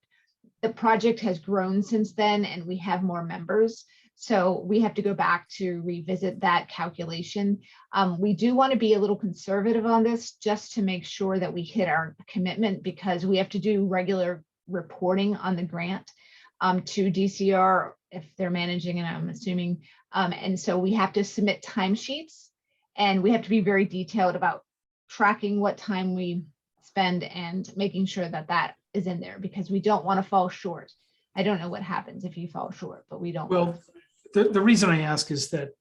The project has grown since then, and we have more members. So we have to go back to revisit that calculation. We do want to be a little conservative on this just to make sure that we hit our commitment, because we have to do regular reporting on the grant to DCR if they're managing it, I'm assuming. And so we have to submit timesheets, and we have to be very detailed about tracking what time we spend and making sure that that is in there, because we don't want to fall short. I don't know what happens if you fall short, but we don't. Well, the reason I ask is that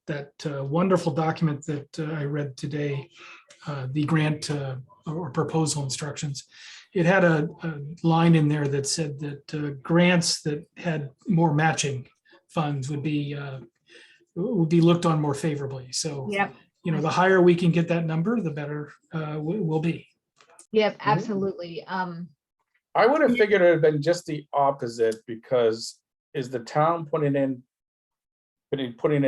wonderful document that I read today, the grant or proposal instructions, it had a line in there that said that grants that had more matching funds would be looked on more favorably. So, Yep. you know, the higher we can get that number, the better we'll be. Yep, absolutely. I would have figured it had been just the opposite, because is the town putting in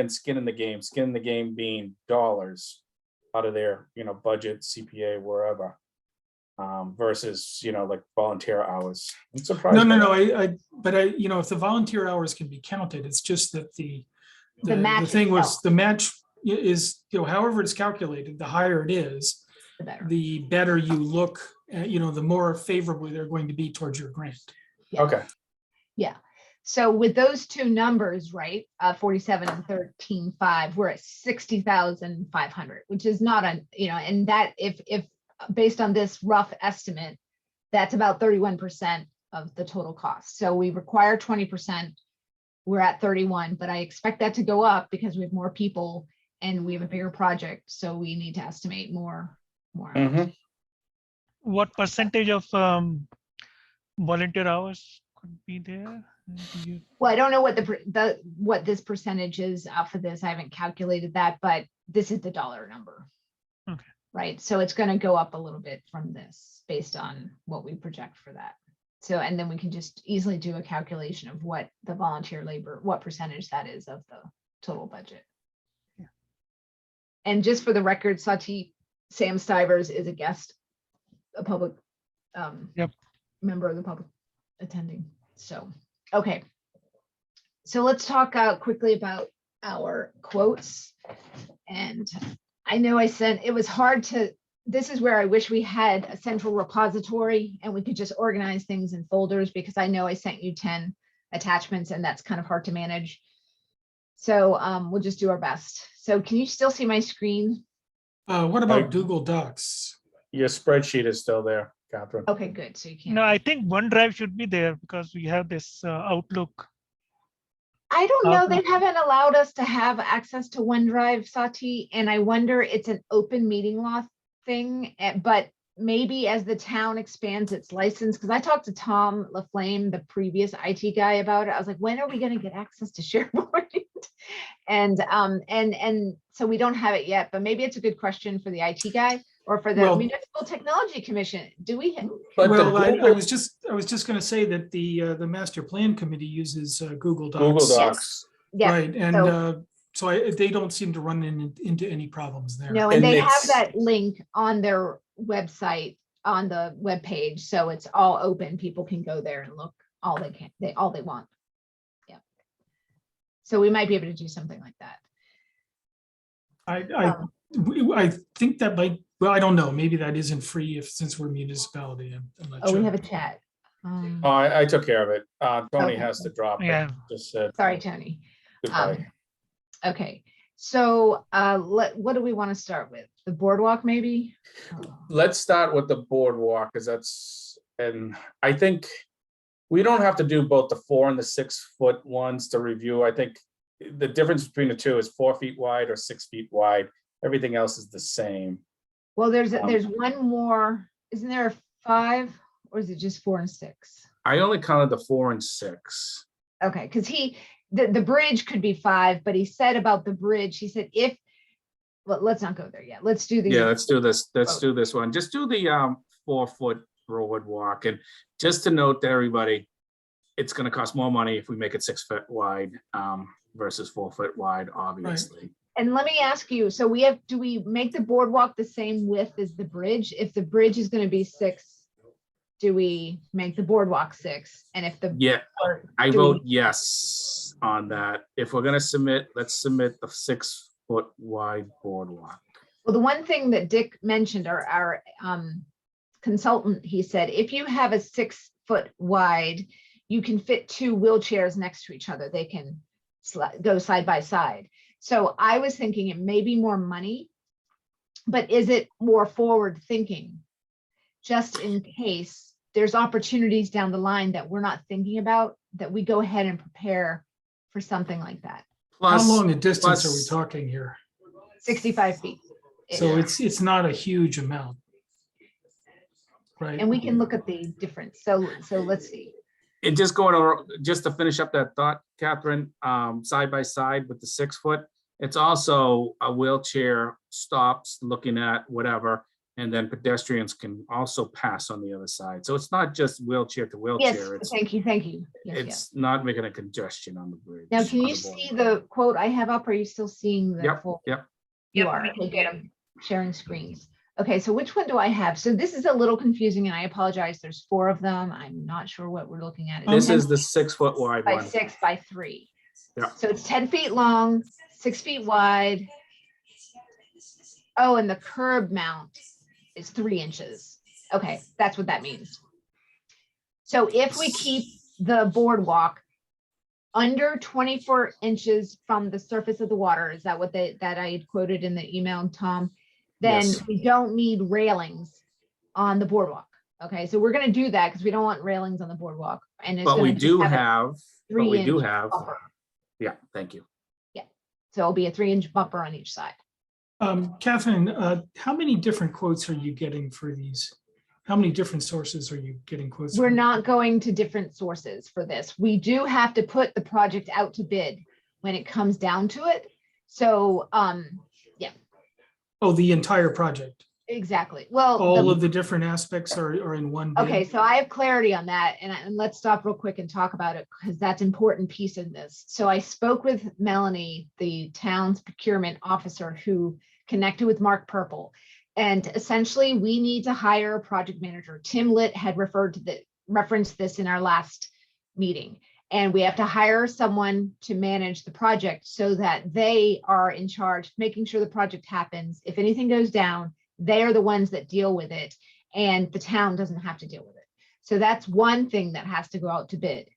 skin in the game being dollars out of their, you know, budget, CPA, wherever, versus, you know, like volunteer hours. I'm surprised. No, but you know, if the volunteer hours can be counted, it's just that the match thing was, itself. the match is, you know, however it's calculated, the higher it is, The better. the better you look, you know, the more favorably they're going to be towards your grant. Yeah. Okay. Yeah. So with those two numbers, right, 47 and 13.5, we're at 60,500, which is not a, you know, and that if based on this rough estimate, that's about 31% of the total cost. So we require 20%. We're at 31, but I expect that to go up because we have more people and we have a bigger project. So we need to estimate more. Mhm. What percentage of volunteer hours could be there? Do you- Well, I don't know what this percentage is for this. I haven't calculated that, but this is the dollar number. Okay. Right. So it's going to go up a little bit from this based on what we project for that. So, and then we can just easily do a calculation of what the volunteer labor, what percentage that is of the total budget. Yeah. And just for the record, Sati, Sam Stivers is a guest, a public Yep. member of the public attending. So, okay. So let's talk quickly about our quotes. And I know it was hard to, this is where I wish we had a central repository and we could just organize things in folders, because I know I sent you 10 attachments and that's kind of hard to manage. So we'll just do our best. So can you still see my screen? What about Google Docs? Your spreadsheet is still there, Catherine. Okay, good. So you can. No, I think OneDrive should be there because we have this Outlook. I don't know. They haven't allowed us to have access to OneDrive, Sati, and I wonder it's an open meeting law thing, but maybe as the town expands its license, because I talked to Tom LaFlame, the previous IT guy, about it. I was like, when are we going to get access to SharePoint? And so we don't have it yet, but maybe it's a good question for the IT guy or for the Municipal Technology Commission. Do we? But Well, the I Google, was just going to say that the Master Plan Committee uses Google Docs. Google Docs. Yeah. Right, and so they don't seem to run into any problems there. No, and they have it's- that link on their website, on the web page, so it's all open. People can go there and look all they want. Yeah. So we might be able to do something like that. I think that might, well, I don't know, maybe that isn't free since we're a municipality. I'm not Oh, sure. we have a chat. Oh, I took care of it. Tony Okay. has to drop it. Yeah. Just said Sorry, Tony. goodbye. Okay, so what do we want to start with? The boardwalk, maybe? Let's start with the boardwalk, because and I think we don't have to do both the 4 and the 6 foot ones to review. I think the difference between the two is 4 feet wide or 6 feet wide. Everything else is the same. Well, there's one more. Isn't there a 5, or is it just 4 and 6? I only counted the 4 and 6. Okay, because the bridge could be 5, but he said about the bridge, he said well, let's not go there yet. Let's do the. Yeah, let's do this. Let's do this one. Just do the 4 foot boardwalk. And just to note to everybody, it's going to cost more money if we make it 6 foot wide versus 4 foot wide, obviously. And let me ask you, so do we make the boardwalk the same width as the bridge? If the bridge is going to be 6, do we make the boardwalk 6? And if the Yeah, I vote yes. on that. If we're gonna submit, let's submit the 6-foot wide boardwalk. Well, the one thing that Dick mentioned, our consultant, he said, if you have a 6-foot wide, you can fit 2 wheelchairs next to each other. They can go side by side. So I was thinking it may be more money, but is it more forward thinking? Just in case there's opportunities down the line that we're not thinking about, that we go ahead and prepare for something like that. How Plus, long a distance are we plus- talking here? 65 feet. So it's not a huge amount. Right? And we can look at the difference. So let's see. And just going over, just to finish up that thought, Catherine, side by side with the 6-foot, it's also a wheelchair stops looking at whatever, and then pedestrians can also pass on the other side. So it's not just wheelchair to Yes, wheelchair. It's thank you. Yes, yes. it's not making a congestion on the bridge. Now, can on you the see boardwalk. the quote I have up? Are you still seeing the Yep, full? yep. You Yep, are. we can Okay, see good. it. I'm sharing screens. Okay, so which one do I have? So this is a little confusing and I apologize. There's 4 of them. I'm not sure what we're looking at. It's This 10 is the 6-foot wide by one. 6 by 3. Yeah. So it's 10 feet long, 6 feet wide. Oh, and the curb mount is 3 inches. Okay, that's what that means. So if we keep the boardwalk under 24 inches from the surface of the water, is that what that I had quoted in the email, Tom? Then Yes. we don't need railings on the boardwalk. Okay, so we're gonna do that because we don't want railings on the boardwalk. And it's But we gonna do have a have, but 3 we do inch have, buffer. yeah, thank you. So it'll be a 3-inch buffer on each side. Catherine, how many different quotes are you getting for these? How many different sources are you getting quotes? We're from? not going to different sources for this. We do have to put the project out to bid when it comes down to it. So, Oh, the entire project. exactly. Well, All of the different aspects are in one bid? okay, so I have clarity on that, and let's stop real quick and talk about it because that's an important piece in this. So I spoke with Melanie, the town's procurement officer, who connected with Mark Purple. And essentially, we need to hire a project manager. Tim Litt had referenced this in our last meeting. And we have to hire someone to manage the project so that they are in charge, making sure the project happens. If anything goes down, they are the ones that deal with it, and the town doesn't have to deal with it. So that's one thing that has to go out to bid,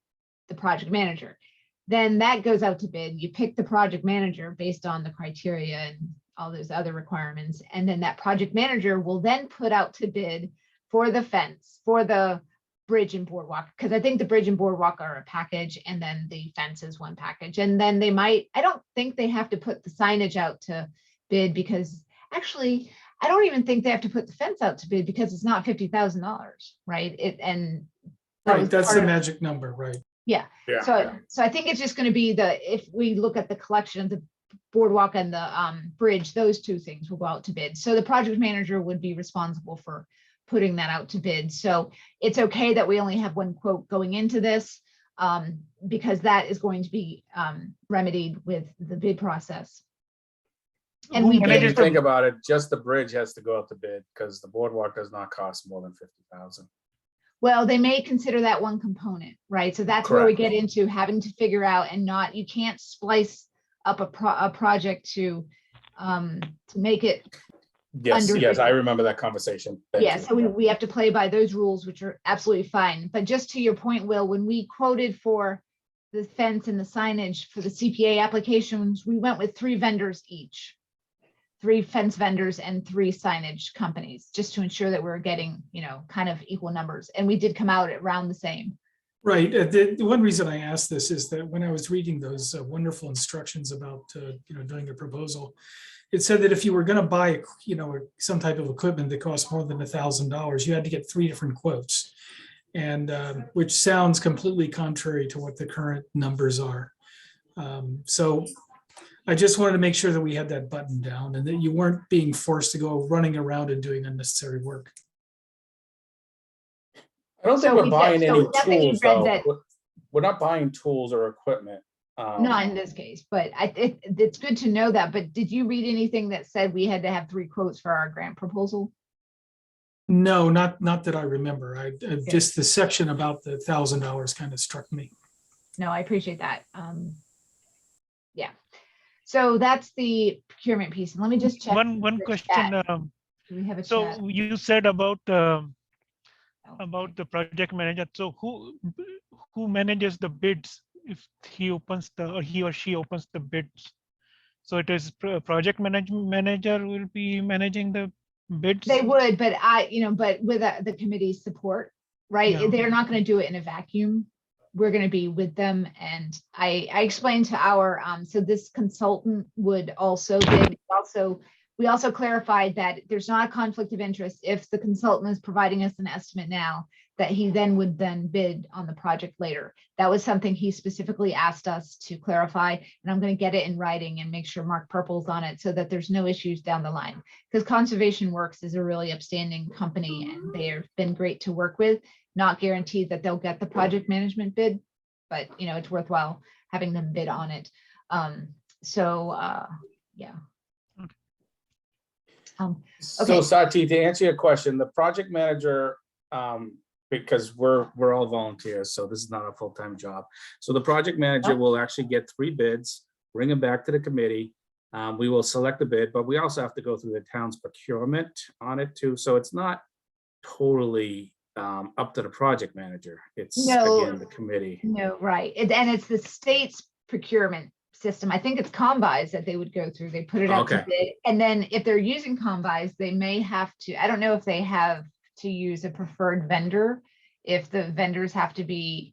the project manager. Then that goes out to bid. You pick the project manager based on the criteria and all those other requirements. And then that project manager will then put out to bid for the fence, for the bridge and boardwalk, because I think the bridge and boardwalk are a package, and then the fence is one package. And then they might, I don't think they have to put the signage out to bid, because actually, I don't even think they have to put the fence out to bid because it's not $50,000, right? That was Right, that's part the of- magic number, right? Yeah. So I think it's just going to be if we look at the collection of the boardwalk and the bridge, those 2 things will go out to bid. So the project manager would be responsible for putting that out to bid. So it's okay that we only have 1 quote going into this, because that is going to be remedied with the bid process. And we And if did you think about it, just the bridge has to go out to bid because the boardwalk does not cost more than 50,000. Well, they may consider that one component, right? So that's where we Correct. get into having to figure out, and you can't splice up a project to make it. Yes, Under yes, I 50. remember that conversation. Thank Yeah, you. so we have to play by those rules, which are absolutely fine. But just to your point, Will, when we quoted for the fence and the signage for the CPA applications, we went with 3 vendors each. 3 fence vendors and 3 signage companies, just to ensure that we're getting, kind of equal numbers. And we did come out at around the same. Right. The one reason I asked this is that when I was reading those wonderful instructions about, doing a proposal, it said that if you were going to buy, some type of equipment that costs more than $1,000, you had to get 3 different quotes, and which sounds completely contrary to what the current numbers are. So I just wanted to make sure that we had that button down and that you weren't being forced to go running around and doing unnecessary work. I don't think So we're we buying said- so any definitely tools, read though. that- We're not buying tools or equipment. Not in this case, but it's good to know that. But did you read anything that said we had to have 3 quotes for our grant proposal? No, not that I remember. Just the section about the $1,000 kind of struck me. No, I appreciate that. So that's the procurement piece. And let me just check. One the question. chat. Do we have a chat? So you said about Oh, the project manager. So who manages the bids if he opens the or he or she opens the bids? So it is project manager will be managing the bids. They would, but but with the committee's support, right? Yeah. They're not going to do it in a vacuum. We're going to be with them. And I explained to our, so this consultant would also bid. We also clarified that there's not a conflict of interest if the consultant is providing us an estimate now, that he then would bid on the project later. That was something he specifically asked us to clarify, and I'm going to get it in writing and make sure Mark Purple's on it so that there's no issues down the line. Because Conservation Works is a really upstanding company and they've been great to work with. Not guaranteed that they'll get the project management bid, but it's worthwhile having them bid on it. Yeah. So Okay. Sati, to answer your question, the project manager, because we're all volunteers, so this is not a full-time job. So the project manager will actually get 3 bids, bring them back to the committee. We will select the bid, but we also have to go through the town's procurement on it too. So it's not totally up to the project manager. It's again the committee. No, right. And it's the state's procurement system. I think it's combis that they would go through. They put it out to bid. And then if they're using combis, they may have to, I don't know if they have to use a preferred vendor, if the vendors have to be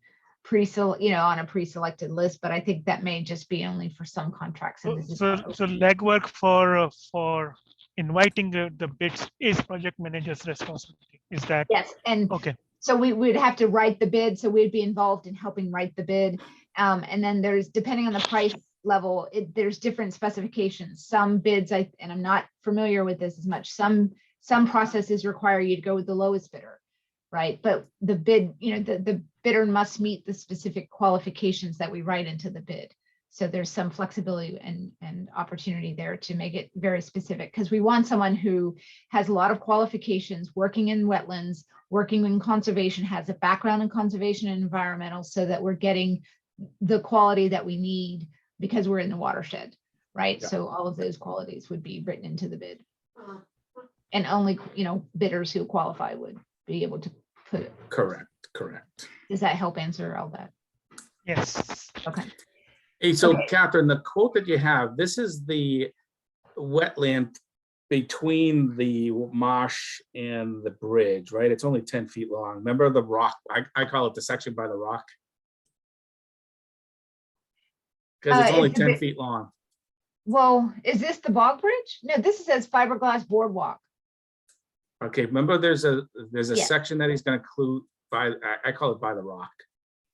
on a pre-selected list, but I think that may just be only for some contracts. So legwork for inviting the bids is project manager's responsibility. Is that? Yes. And okay. So we would have to write the bid. So we'd be involved in helping write the bid. And then there's, depending on the price level, there's different specifications. Some bids, and I'm not familiar with this as much. Some processes require you to go with the lowest bidder, right? But the bid, the bidder must meet the specific qualifications that we write into the bid. So there's some flexibility and opportunity there to make it very specific, because we want someone who has a lot of qualifications, working in wetlands, working in conservation, has a background in conservation and environmental, so that we're getting the quality that we need because we're in the watershed, right? Yeah. So all of those qualities would be written into the bid. And only, bidders who qualify would be able to put it. Correct. Does that help answer all that? Yes. Okay. Hey, so Catherine, the quote that you have, this is the wetland between the marsh and the bridge, right? It's only 10 feet long. Remember the rock? I call it the section by the rock. Because it's only 10 feet long. Well, is this the bog bridge? No, this says fiberglass boardwalk. Okay, remember there's a Yeah. section that he's going to include by, I call it by the rock.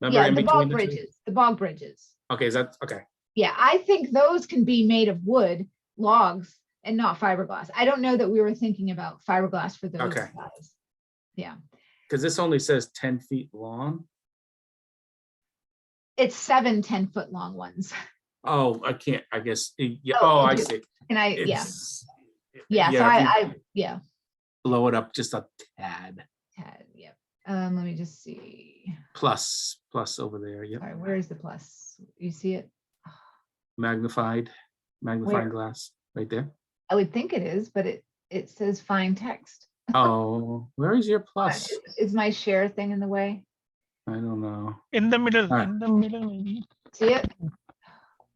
Remember Yeah, in the between bog the two? bridges, the bog bridges. Okay, is that okay? Yeah, I think those can be made of wood, logs, and not fiberglass. I don't know that we were thinking about fiberglass for those Okay. guys. Yeah, Because this only says 10 feet long. it's 7 10-foot long ones. Oh, I can't, I guess. Yeah. Oh, Oh, I you do. see. And I, It's- yeah. So if you I blow it up just a tad. yeah. Let me just see. Plus over there. Yep. Sorry, where is the plus? You see it? Magnifying Where? glass right there. I would think it is, but it says fine text. Oh, where is your plus? Is my share thing in the way? I don't know. In the middle. Alright. In the middle, maybe. See it?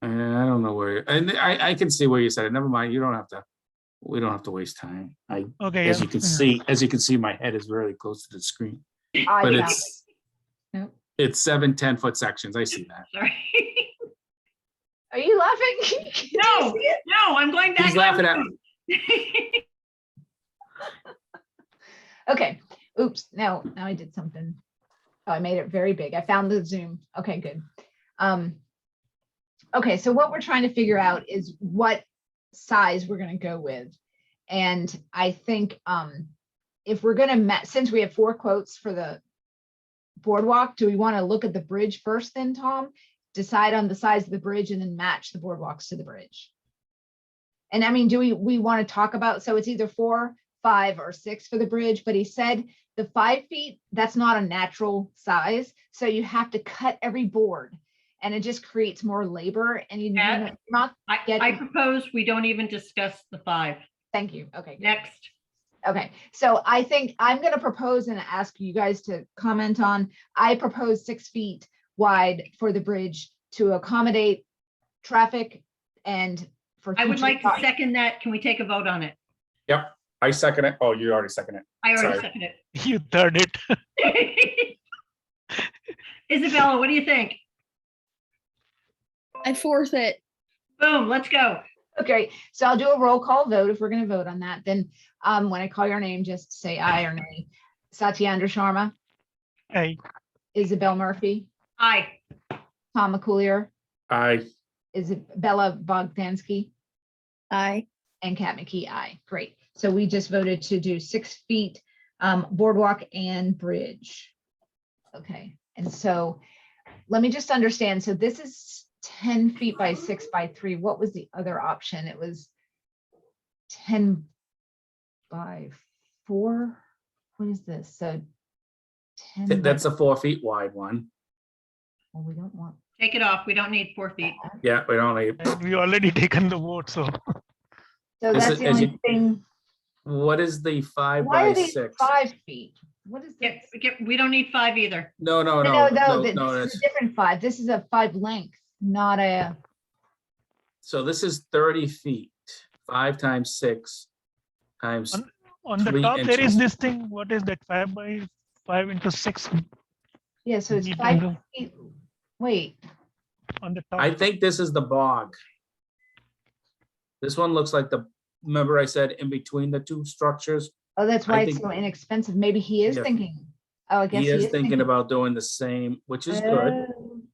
I don't know where. And I can see where you said it. Never mind. You don't have to. We don't have to waste time. Okay. As Yeah. you can see, my head is really close to the screen. But Yeah. Nope. it's 7 10-foot sections. I see that. Sorry. Are you laughing? Can you No. see it? No, I'm going back. He's laughing at me. Okay. Oops. Now I did something. Oh, I made it very big. I found the Zoom. Okay, good. Okay, so what we're trying to figure out is what size we're going to go with. And I think if we're going to, since we have 4 quotes for the boardwalk, do we want to look at the bridge first then, Tom? Decide on the size of the bridge and then match the boardwalks to the bridge. And I mean, do we want to talk about, so it's either 4, 5, or 6 for the bridge, but he said the 5 feet, that's not a natural size. So you have to cut every board. and it just creates more labor and you Pat? know, not I getting, propose we don't even discuss the 5. thank you. Okay. good. Next. Okay, so I think I'm gonna propose and ask you guys to comment on, I propose 6 feet wide for the bridge to accommodate traffic and for. I would future like to cars. second that. Can we take a vote on it? Yep, I second it. Oh, you already second it. I already Sorry. seconded You third it. it. Isabella, what do you think? I fourth it. Boom, let's go. Okay, so I'll do a roll call vote if we're gonna vote on that, then when I call your name, just say aye or nay. Satyendra Sharma, Hey, Isabel Murphy, Aye. Tom McCoolier, I, Isabella Bogdansky, Aye. and Kat McKee, aye. Great. So we just voted to do 6 feet boardwalk and bridge. Okay, and so let me just understand. So this is 10 feet by 6 by 3. What was the other option? It was 10 by 4. What is this? So 10 by, that's a 4 feet wide one. well, we don't want Take it off. We don't need 4 feet. Yeah, we don't need, and we already taken the vote, so so Is that's it- the is only you- thing. what is the 5 Why by are these 6? 5 feet? What is this? We don't need 5 either. No, No, no, this is that's, a different 5. This is a 5 length, not a, so this is 30 feet, 5 times 6 times, on the 3 top there is inches. this thing. What is that? 5 by 5 into 6. yeah, so it's You 5 can do feet. Wait, on the top. I think this is the bog. This one looks like the, remember I said in between the 2 structures? oh, that's I why it's think- so inexpensive. Maybe he is Yeah. thinking. Oh, I guess He is thinking about doing the same, which is good.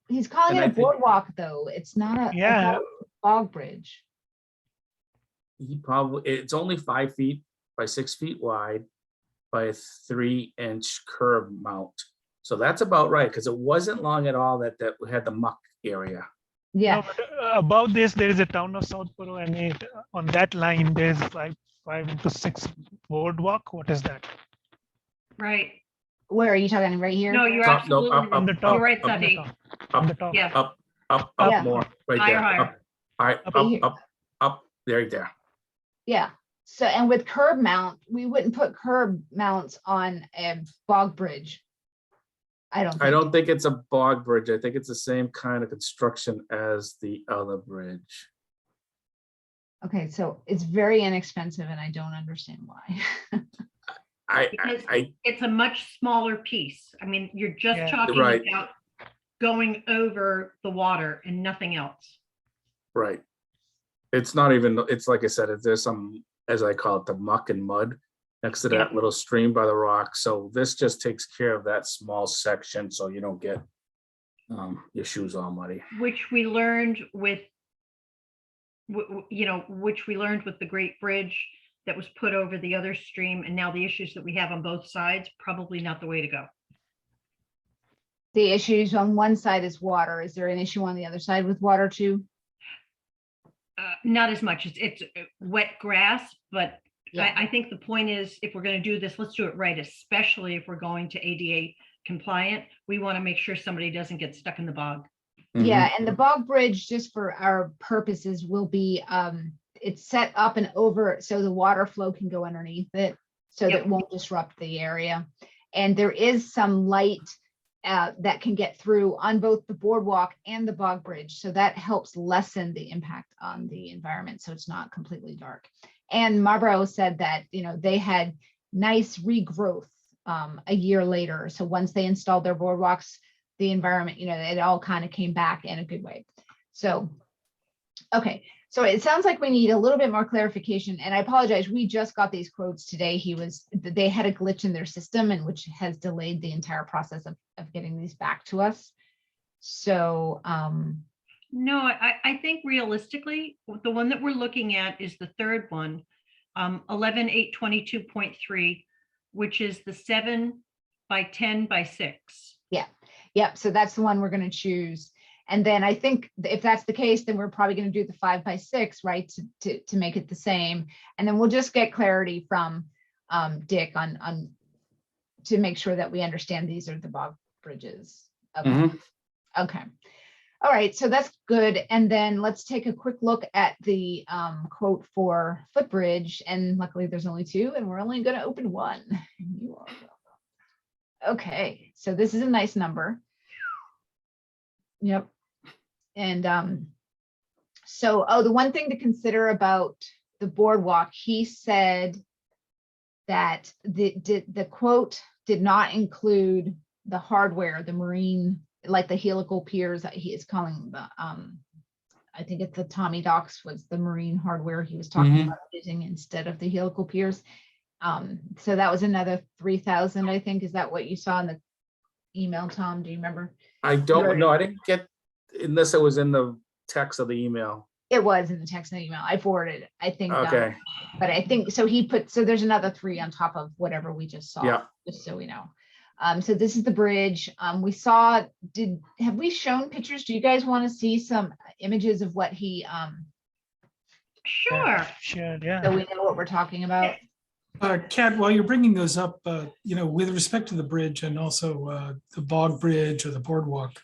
He's calling And it I a think- boardwalk, though. It's not a Yeah. bog bridge. He probably, it's only 5 feet by 6 feet wide by a 3-inch curb mount. So that's about right, because it wasn't long at all that had the muck area. Yeah, No, but above this there is a town of Southborough, and on that line there is 5 into 6 boardwalk. What is that? Right. where are you talking? Right here? No, you're Up, no, absolutely up, On the right. top. You're right, on the Sati. top, on the top. Yeah. Up Yeah. more, right Higher, there. higher. Up, all right, Up here. up, there. Yeah. So, and with curb mount, we wouldn't put curb mounts on a bog bridge. I don't think it's a bog bridge. I think it's the same kind of construction as the other bridge. Okay, so it's very inexpensive and I don't understand why. Because I, it's a much smaller piece. I mean, you're just Yeah. talking Right. about going over the water and nothing else. right. It's not even, it's like I said, there's some, as I call it, the muck and mud next to that Yeah. little stream by the rock. So this just takes care of that small section, so you don't get your shoes all muddy. Which we learned with, which we learned with the Great Bridge that was put over the other stream. And now the issues that we have on both sides, probably not the way to go. The issues on one side is water. Is there an issue on the other side with water too? Not as much. It's wet grass, but Yeah. I think the point is, if we're going to do this, let's do it right, especially if we're going to ADA compliant. We want to make sure somebody doesn't get stuck in the bog. Yeah, and the bog bridge, just for our purposes, will be, it's set up and over so the water flow can go underneath it, so that Yep. it won't disrupt the area. And there is some light that can get through on both the boardwalk and the bog bridge. So that helps lessen the impact on the environment. So it's not completely dark. And Marlboro said that, they had nice regrowth a year later. So once they installed their boardwalks, the environment, it all kind of came back in a good way. So, okay. So it sounds like we need a little bit more clarification, and I apologize. We just got these quotes today. They had a glitch in their system, and which has delayed the entire process of getting these back to us. So, No, I think realistically, the one that we're looking at is the third one, 11.822.3, which is the 7 by 10 by 6. yep. So that's the one we're going to choose. And then I think if that's the case, then we're probably going to do the 5 by 6, right, to make it the same. And then we'll just get clarity from Dick on to make sure that we understand these are the bog bridges. Okay. Mhm. Okay. All right, so that's good. And then let's take a quick look at the quote for footbridge. And luckily there's only two, and we're only going to open one. You are welcome. Okay, so this is a nice number. Yep. And so, oh, the one thing to consider about the boardwalk, he said that the quote did not include the hardware, the marine, like the helical piers that he is calling the, I think it's the Tommy Docks was the marine hardware he was talking Mhm. about using instead of the helical piers. So that was another 3,000, I think. Is that what you saw in the email, Tom? Do you remember? I don't know. I didn't get, unless it was in the text of the email. It was in the text and email. I forwarded it, I think. Okay, But I think, so he put, so there's another 3 on top of whatever we just saw. Yeah. Just so we know. So this is the bridge. We saw, have we shown pictures? Do you guys want to see some images of what he, Sure. Sure, so yeah. we know what we're talking about? Kat, while you're bringing those up, with respect to the bridge and also the bog bridge or the boardwalk,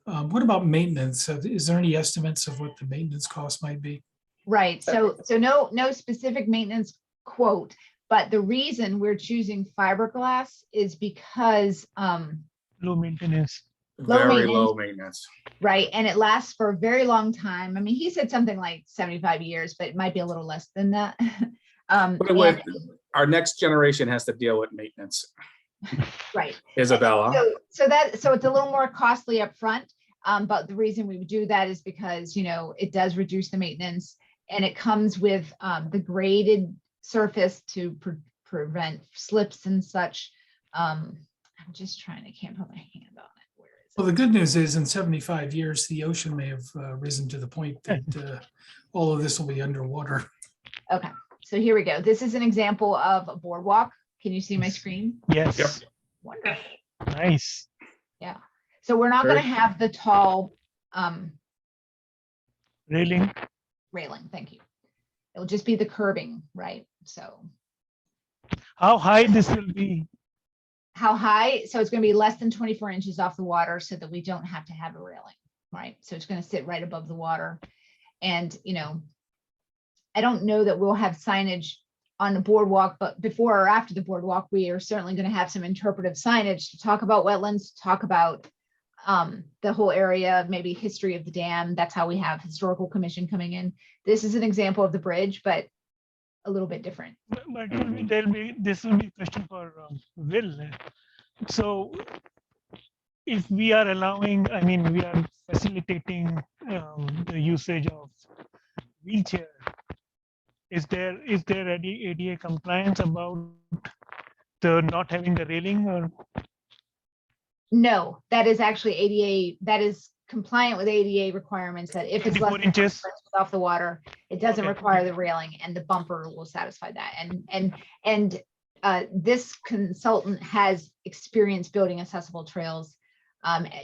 what about maintenance? Is there any estimates of what the maintenance cost might be? Right. So no specific maintenance quote, but the reason we're choosing fiberglass is because, Low maintenance. very low maintenance. right, and it lasts for a very long time. I mean, he said something like 75 years, but it might be a little less than that. But with, our next generation has to deal with maintenance. Right. Isabella. So it's a little more costly up front. But the reason we would do that is because, it does reduce the maintenance, and it comes with the graded surface to prevent slips and such. I'm just I can't put my hand on it. Where is it? Well, the good news is in 75 years, the ocean may have risen to the point that all of this will be underwater. Okay, so here we go. This is an example of a boardwalk. Can you see my screen? Yes. Yep. Wonderful. Nice. Yeah. So we're not going to Very- have the tall Railing. railing. Thank you. It'll just be the curbing, right? So How high this will be? how high? So it's going to be less than 24 inches off the water so that we don't have to have a railing, right? So it's going to sit right above the water. And, I don't know that we'll have signage on the boardwalk, but before or after the boardwalk, we are certainly going to have some interpretive signage to talk about wetlands, to talk about the whole area, maybe history of the dam. That's how we have historical commission coming in. This is an example of the bridge, but a little bit different. But this will be a question for Will. So if we are allowing, we are facilitating the usage of wheelchair, is there any ADA compliance about the not having the railing, or? No, that is actually ADA, that is compliant with ADA requirements, that if it's less 24 than inches? 24 inches off the water, it doesn't Okay. require the railing, and the bumper will satisfy that. And this consultant has experience building accessible trails.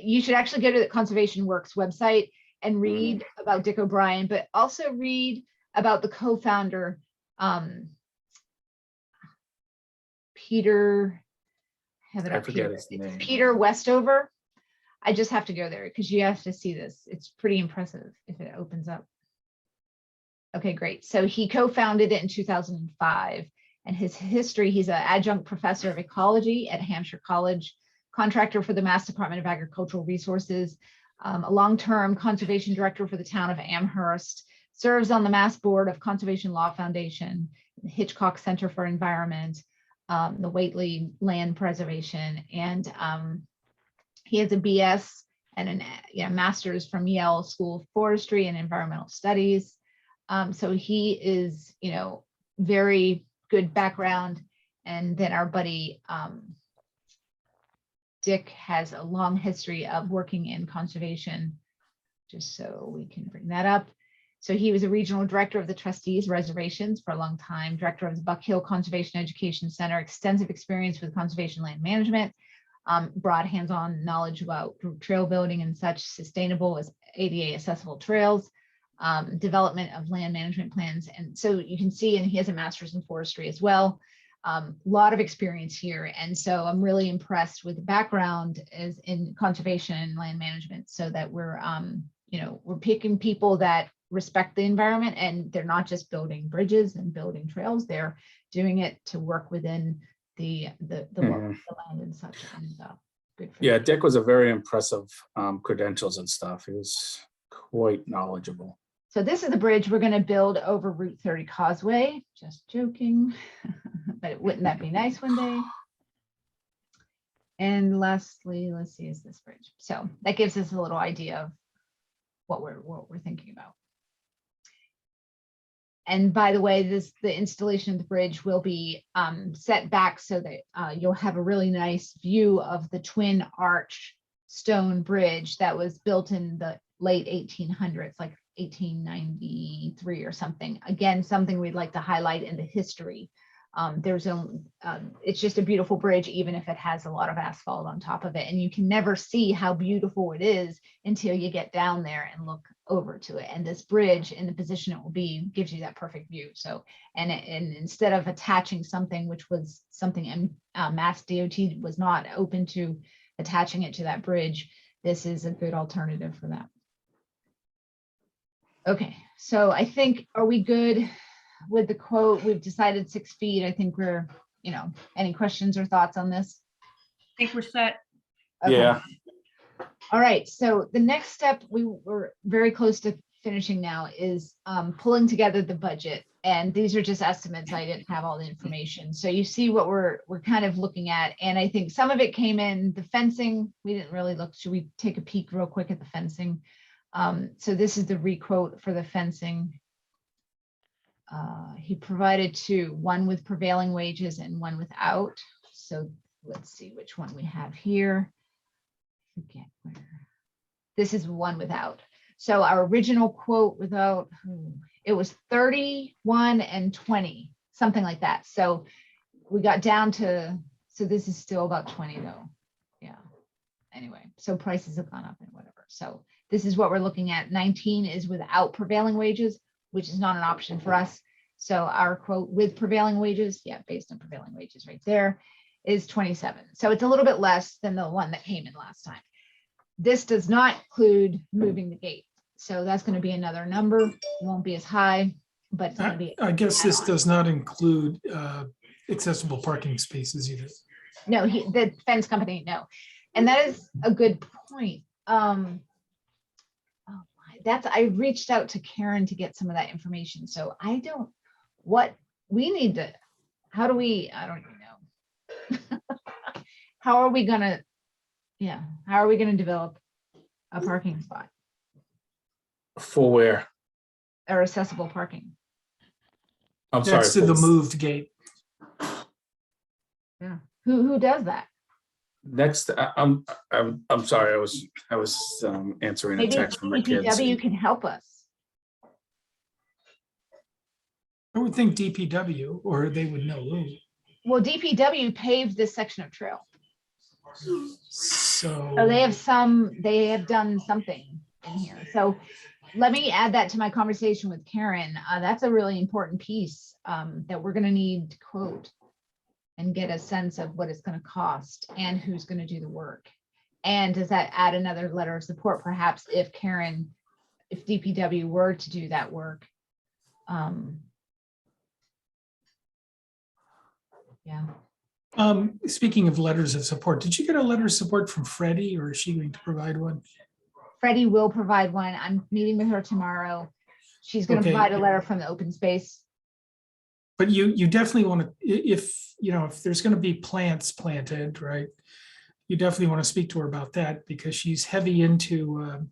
You should actually go to the Conservation Works website and read about Dick O'Brien, but also read about the co-founder, Peter. Have it I up forget here. his It's name. Peter Westover. I just have to go there because you have to see this. It's pretty impressive if it opens up. Okay, great. So he co-founded it in 2005, and his history, he's an adjunct professor of ecology at Hampshire College, contractor for the Mass Department of Agricultural Resources, a long-term conservation director for the town of Amherst, serves on the Mass Board of Conservation Law Foundation, the Hitchcock Center for Environment, the Whately Land Preservation, and he has a BS and a master's from Yale School of Forestry and Environmental Studies. So he is, very good background. And then our buddy Dick has a long history of working in conservation, just so we can bring that up. So he was a regional director of the trustees reservations for a long time, director of the Buck Hill Conservation Education Center, extensive experience with conservation land management, broad hands-on knowledge about trail building and such, sustainable as ADA accessible trails, development of land management plans. And so you can see, and he has a master's in forestry as well. Lot of experience here. And so I'm really impressed with the background as in conservation and land management, so that we're, we're picking people that respect the environment, and they're not just building bridges and building trails, they're doing it to work within the land and such. And good for Yeah, them. Dick was a very impressive credentials and stuff. He was quite knowledgeable. So this is the bridge we're going to build over Route 30 Causeway. Just joking, but wouldn't that be nice one day? And lastly, let's see, is this bridge. So that gives us a little idea of what we're thinking about. And by the way, the installation of the bridge will be set back so that you'll have a really nice view of the twin arch stone bridge that was built in the late 1800s, like 1893 or something. Again, something we'd like to highlight in the history. It's just a beautiful bridge, even if it has a lot of asphalt on top of it. And you can never see how beautiful it is until you get down there and look over to it. And this bridge, in the position it will be, gives you that perfect view. So, and instead of attaching something, which was something Mass DOT was not open to attaching it to that bridge, this is a good alternative for that. Okay, so I think, are we good with the quote? We've decided 6 feet. I think we're, any questions or thoughts on this? I think we're set. Okay. Yeah. All right, so the next step, we were very close to finishing now, is pulling together the budget. And these are just estimates. I didn't have all the information. So you see what we're kind of looking at. And I think some of it came in the fencing. We didn't really look. Should we take a peek real quick at the fencing? So this is the requote for the fencing. He provided two, one with prevailing wages and one without. So let's see which one we have here. Forget where. This is one without. So our original quote without, it was 31 and 20, something like that. So we got down to, so this is still about 20 though. Yeah. Anyway, so prices have gone up and whatever. So this is what we're looking at. 19 is without prevailing wages, which is not an option for us. So our quote with prevailing wages, yeah, based on prevailing wages right there, is 27. So it's a little bit less than the one that came in last time. This does not include moving the gate. So that's going to be another number. It won't be as high, but it's going to be. I guess this does not include accessible parking spaces either. No, the fence company, no. And that is a good point. I reached out to Karen to get some of that information. So I don't, what we need to, how do we, I don't even know. How are we gonna develop a parking spot For where? or accessible parking? I'm sorry. That's to the moved gate. Yeah. Who does that? Next, I'm sorry. I was answering a Maybe text from my kids. DPW can help us. I would think DPW, or they would know. Well, DPW paved this section of trail. So Or they have done something in here. So let me add that to my conversation with Karen. That's a really important piece that we're going to need to quote and get a sense of what it's going to cost and who's going to do the work. And does that add another letter of support, perhaps, if DPW were to do that work? Yeah. Speaking of letters of support, did you get a letter of support from Freddie, or is she going to provide one? Freddie will provide one. I'm meeting with her tomorrow. She's going to Okay. provide a letter from the open space. But you definitely want to, if there's going to be plants planted, right? You definitely want to speak to her about that, because she's heavy into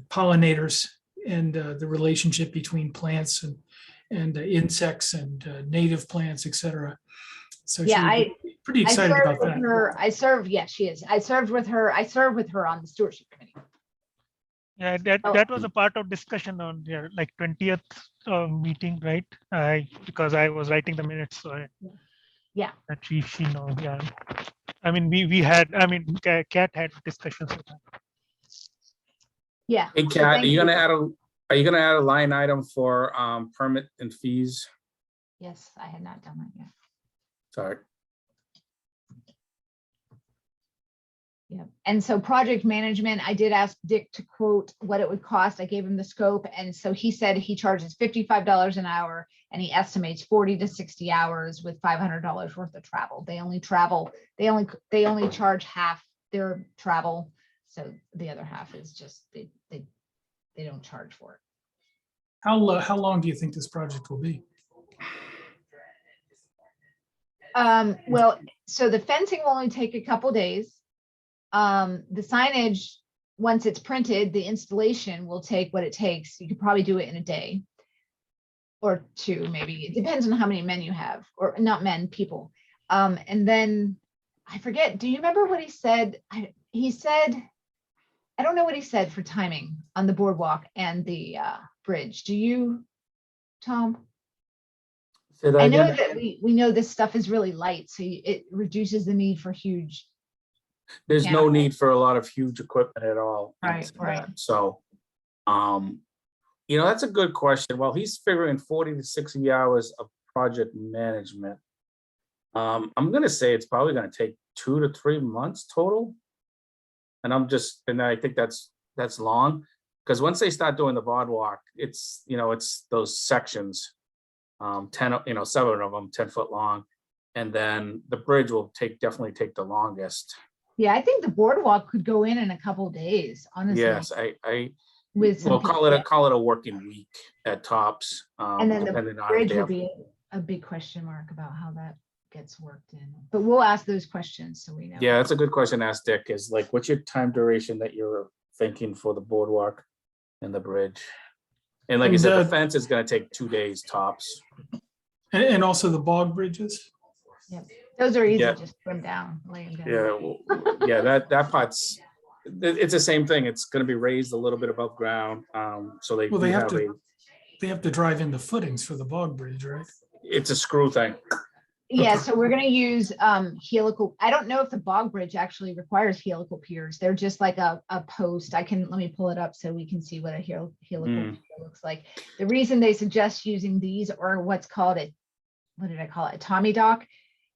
pollinators and the relationship between plants and insects and native plants, etc. So Yeah, she's pretty excited about that. Yes, she is. I served with her on the stewardship committee. Yeah, Oh. that was a part of discussion on their like 20th meeting, right? Because I was writing the minutes, so Yeah. that she knows. Yeah, I mean we had, Kat had discussions with her. Yeah. Hey, So Kat, thank you. are you gonna add a line item for permit and fees? Yes, I had not done that yet. Sorry. Yeah, and so project management, I did ask Dick to quote what it would cost. I gave him the scope, and so he said he charges $55 an hour, and he estimates 40 to 60 hours with $500 worth of travel. They only travel, they only charge half their travel, so the other half is just they don't charge for it. How long do you think this project will be? Well, so the fencing will only take a couple days. The signage, once it's printed, the installation will take what it takes. You could probably do it in a day or two, maybe. It depends on how many men you have, or not men, people. And then I forget, do you remember what he said? He said, I don't know what he said for timing on the boardwalk and the bridge. Do you, Tom? Say that I know again? that we know this stuff is really light, so it reduces the need for huge. There's no mechanical. need for a lot of huge equipment at all. Right, into right. that. So, that's a good question. Well, he's figuring 40 to 60 hours of project management. I'm gonna say it's probably gonna take 2 to 3 months total. And I think that's long, because once they start doing the boardwalk, it's those sections, 7 of them 10-foot long. And then the bridge will definitely take the longest. Yeah, I think the boardwalk could go in a couple of days, honestly. Yes, With some call it a working week at tops. And then the depending on if bridge they will have- be a big question mark about how that gets worked in. But we'll ask those questions so we know. Yeah, that's a good question to ask Dick, is like, what's your time duration that you're thinking for the boardwalk and the bridge? And like you And, said, the fence is gonna take 2 days tops. And also the bog bridges? Those are easy, Yeah. just swim down, lay them down. Yeah, that part's, it's the same thing. It's gonna be raised a little bit above ground. So they Well, do they have have to- They have to drive in the footings for the bog bridge, right? it's a screw thing. Yeah, so we're gonna use helical. I don't know if the bog bridge actually requires helical piers. They're just like a post. Let me pull it up so we can see what a helical pier looks like. The reason they suggest using these, or what's called what did I call it? A Tommy dock,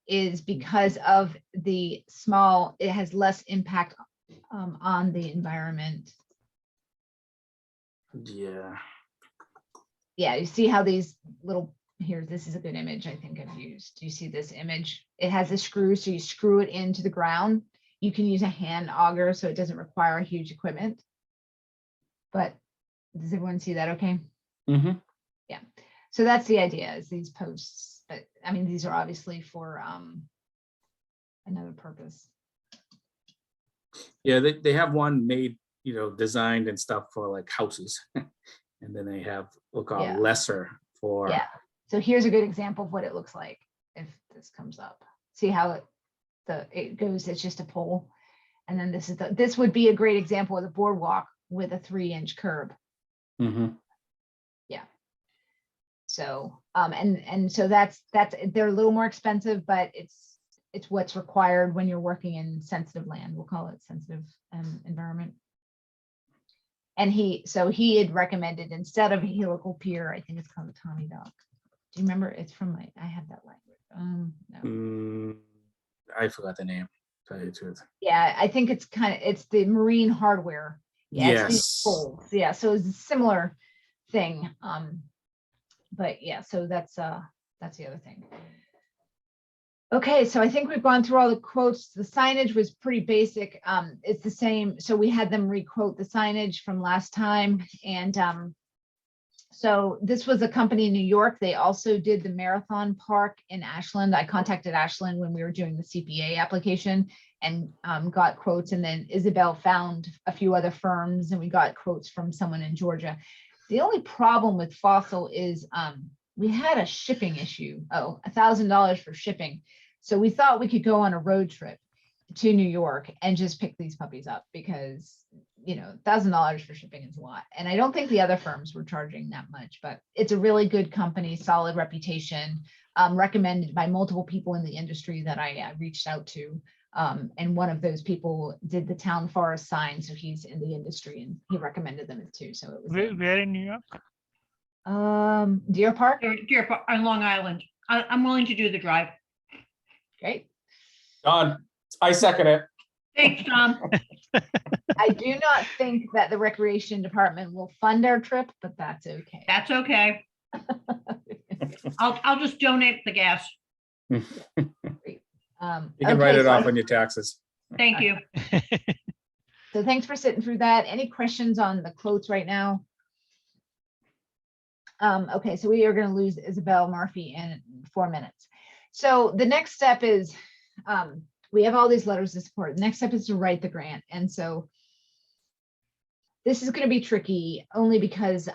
is because of it has less impact on the environment. Yeah. Yeah, you see how these little, here, this is a good image I think I've used. Do you see this image? It has a screw, so you screw it into the ground. You can use a hand auger, so it doesn't require huge equipment. But does everyone see that okay? Mm-hmm. Yeah, so that's the idea, is these posts. But I mean, these are obviously for another purpose. Yeah, they have one made, designed and stuff for like houses. And then they have, we'll call Yeah. lesser for. Yeah, so here's a good example of what it looks like if this comes up. See how it goes, it's just a pole. And then this would be a great example of the boardwalk with a 3-inch curb. Mm-hmm. So and so that's they're a little more expensive, but it's what's required when you're working in sensitive land. We'll call it sensitive environment. And he had recommended, instead of a helical pier, I think it's called a Tommy dock. Do you remember? It's from I have that language. No. I forgot the name, to tell you the truth. Yeah, I think it's it's the marine hardware. Yeah, it's these Yes. poles. Yeah, so it's a similar thing. But yeah, so that's the other thing. Okay, so I think we've gone through all the quotes. The signage was pretty basic. It's the same. So we had them re-quote the signage from last time. And so this was a company in New York. They also did the Marathon Park in Ashland. I contacted Ashland when we were doing the CPA application and got quotes. And then Isabel found a few other firms and we got quotes from someone in Georgia. The only problem with Fossil is we had a shipping issue. Oh, $1,000 for shipping. So we thought we could go on a road trip to New York and just pick these puppies up because, $1,000 for shipping is a lot. And I don't think the other firms were charging that much, but it's a really good company, solid reputation, recommended by multiple people in the industry that I reached out to. And one of those people did the town forest sign. So he's in the industry and he recommended them too. So it was Where in New York? Deer Park. Deer Park on Long Island. I'm willing to do the drive. Great. Done. I second it. Thanks, Tom. I do not think that the recreation department will fund our trip, but that's okay. That's okay. I'll just donate the gas. You can write Okay, it so off on your taxes. Thank you. So thanks for sitting through that. Any questions on the quotes right now? Okay, so we are going to lose Isabel Murphy in 4 minutes. So the next step is, we have all these letters of support. The next step is to write the grant. And so this is going to be tricky only because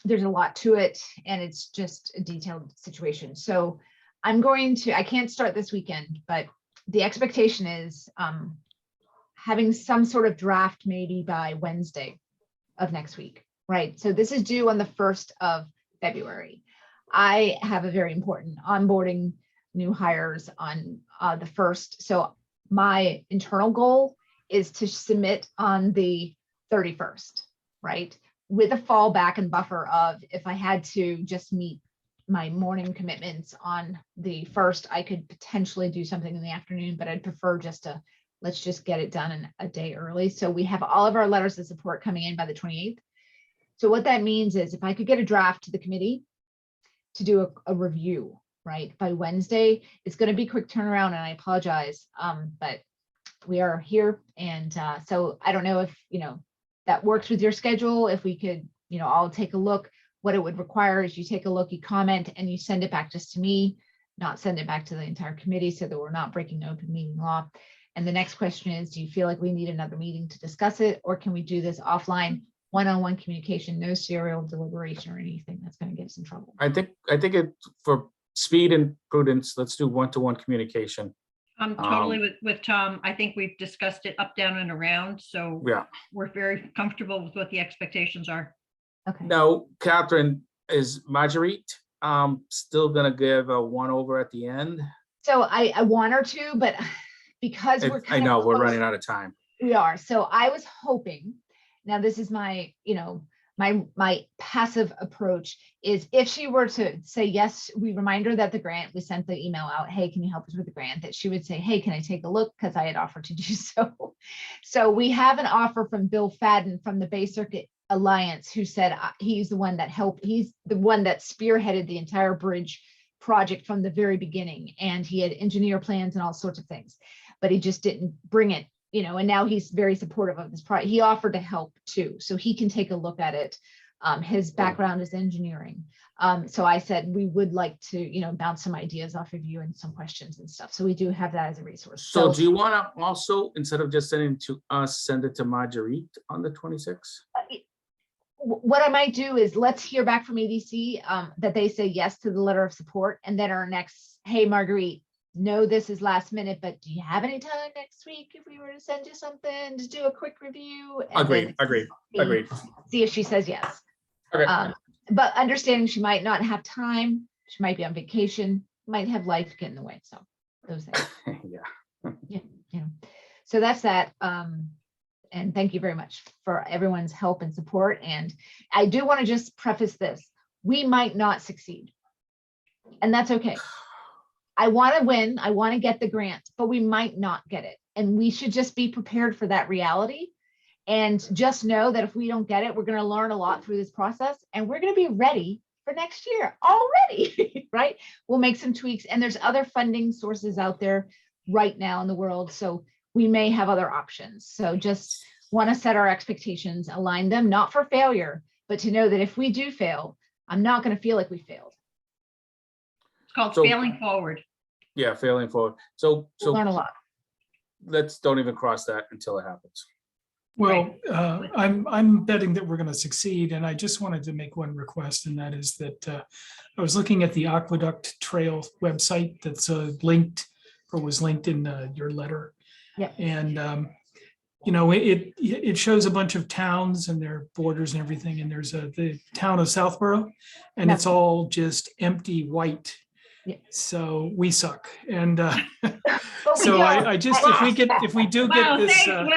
there's a lot to it and it's just a detailed situation. So I can't start this weekend, but the expectation is having some sort of draft maybe by Wednesday of next week, right? So this is due on the 1st of February. I have a very important onboarding new hires on the 1st. So my internal goal is to submit on the 31st, right? With a fallback and buffer of if I had to just meet my morning commitments on the 1st, I could potentially do something in the afternoon, but I'd prefer just to, let's just get it done in a day early. So we have all of our letters of support coming in by the 28th. So what that means is if I could get a draft to the committee to do a review, right, by Wednesday, it's going to be quick turnaround and I apologize, but we are here. And so I don't know if, that works with your schedule. If we could, I'll take a look. What it would require is you take a look, you comment, and you send it back just to me, not send it back to the entire committee so that we're not breaking open meeting law. And the next question is, do you feel like we need another meeting to discuss it? Or can we do this offline, one-on-one communication, no serial deliberation or anything that's going to get us in trouble? I think it, for speed and prudence, let's do one-to-one communication. I'm totally with Tom. I think we've discussed it up, down, and around. So Yeah. we're very comfortable with what the expectations are. Okay. Now, Catherine, is Marguerite still gonna give a one over at the end? So I want her to, but because we're I know we're running out of time. We are. So I was hoping, now this is my, my passive approach is if she were to say, yes, we remind her that the grant, we sent the email out, hey, can you help us with the grant? That she would say, hey, can I take a look? Because I had offered to do so. So we have an offer from Bill Fadden from the Bay Circuit Alliance, who said he's the one that helped. He's the one that spearheaded the entire bridge project from the very beginning. And he had engineer plans and all sorts of things, but he just didn't bring it. And now he's very supportive of this project. He offered to help too, so he can take a look at it. His background is engineering. So I said, we would like to, bounce some ideas off of you and some questions and stuff. So we do have that as a resource. So do you want to also, instead of just sending it to us, send it to Marguerite on the 26th? What I might do is let's hear back from EDC that they say yes to the letter of support. And then our next, hey, Marguerite, no, this is last minute, but do you have any time next week if we were to send you something to do a quick review? And Agreed. See if she says yes. Okay. But understanding she might not have time, she might be on vacation, might have life get in the way. So those things. Yeah. So that's that. And thank you very much for everyone's help and support. And I do want to just preface this. We might not succeed. And that's okay. I want to win. I want to get the grant, but we might not get it. And we should just be prepared for that reality. And just know that if we don't get it, we're going to learn a lot through this process and we're going to be ready for next year already, right? We'll make some tweaks and there's other funding sources out there right now in the world. So we may have other options. So just want to set our expectations, align them, not for failure, but to know that if we do fail, I'm not going to feel like we failed. It's called So- failing forward. Yeah, failing forward. So We'll learn a lot. let's don't even cross that until it happens. Well, I'm betting that we're going to succeed, and I just wanted to make one request, and that is that I was looking at the Aqueduct Trail website that's linked or was linked in your letter. Yep. And it shows a bunch of towns and their borders and everything, and there's the town of Southborough, and it's all just empty white. Yeah. So we suck. And But we So don't. I just, if we do get Wow, this, thanks,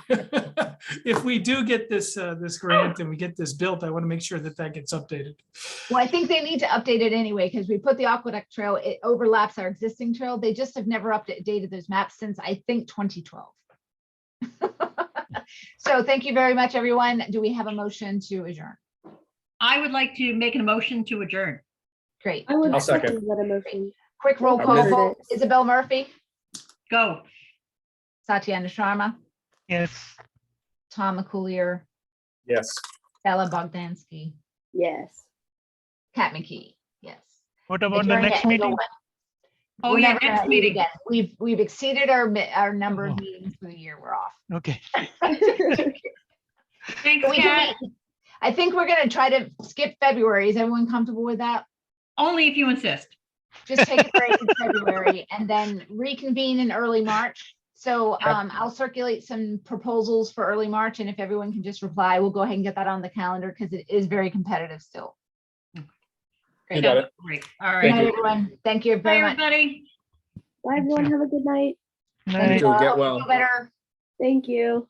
Will. if we do get this, this grant and we get this built, I want to make sure that that gets updated. Well, I think they need to update it anyway, because we put the aqueduct trail, it overlaps our existing trail. They just have never updated those maps since, I think, 2012. So thank you very much, everyone. Do we have a motion to adjourn? I would like to make an emotion to adjourn. Great. I would I'll second. that emotion. Quick roll I call missed vote. it. Isabel Murphy, Go. Satyana Sharma, Yes. Tom McCoolier, Yes. Bella Bogdansky, Yes. Kat McKee. Yes. What about the Adjourned next at meeting? 8:01. Oh, We're yeah, never gonna next meet meeting. again. We've exceeded our number Oh. of meetings for the year. We're off. Okay. Thanks, We can Kat. meet- I think we're gonna try to skip February. Is everyone comfortable with that? Only if you insist. Just take a break in February and then reconvene in early March. So I'll circulate some proposals for early March, and if everyone can just reply, we'll go ahead and get that on the calendar because it is very competitive still. You Great. got it. Great. All Good right. night, everyone. Thank you Bye, very much. everybody. Bye, everyone. Have a good night. Night. too. Get Hope you well. feel better. Thank you.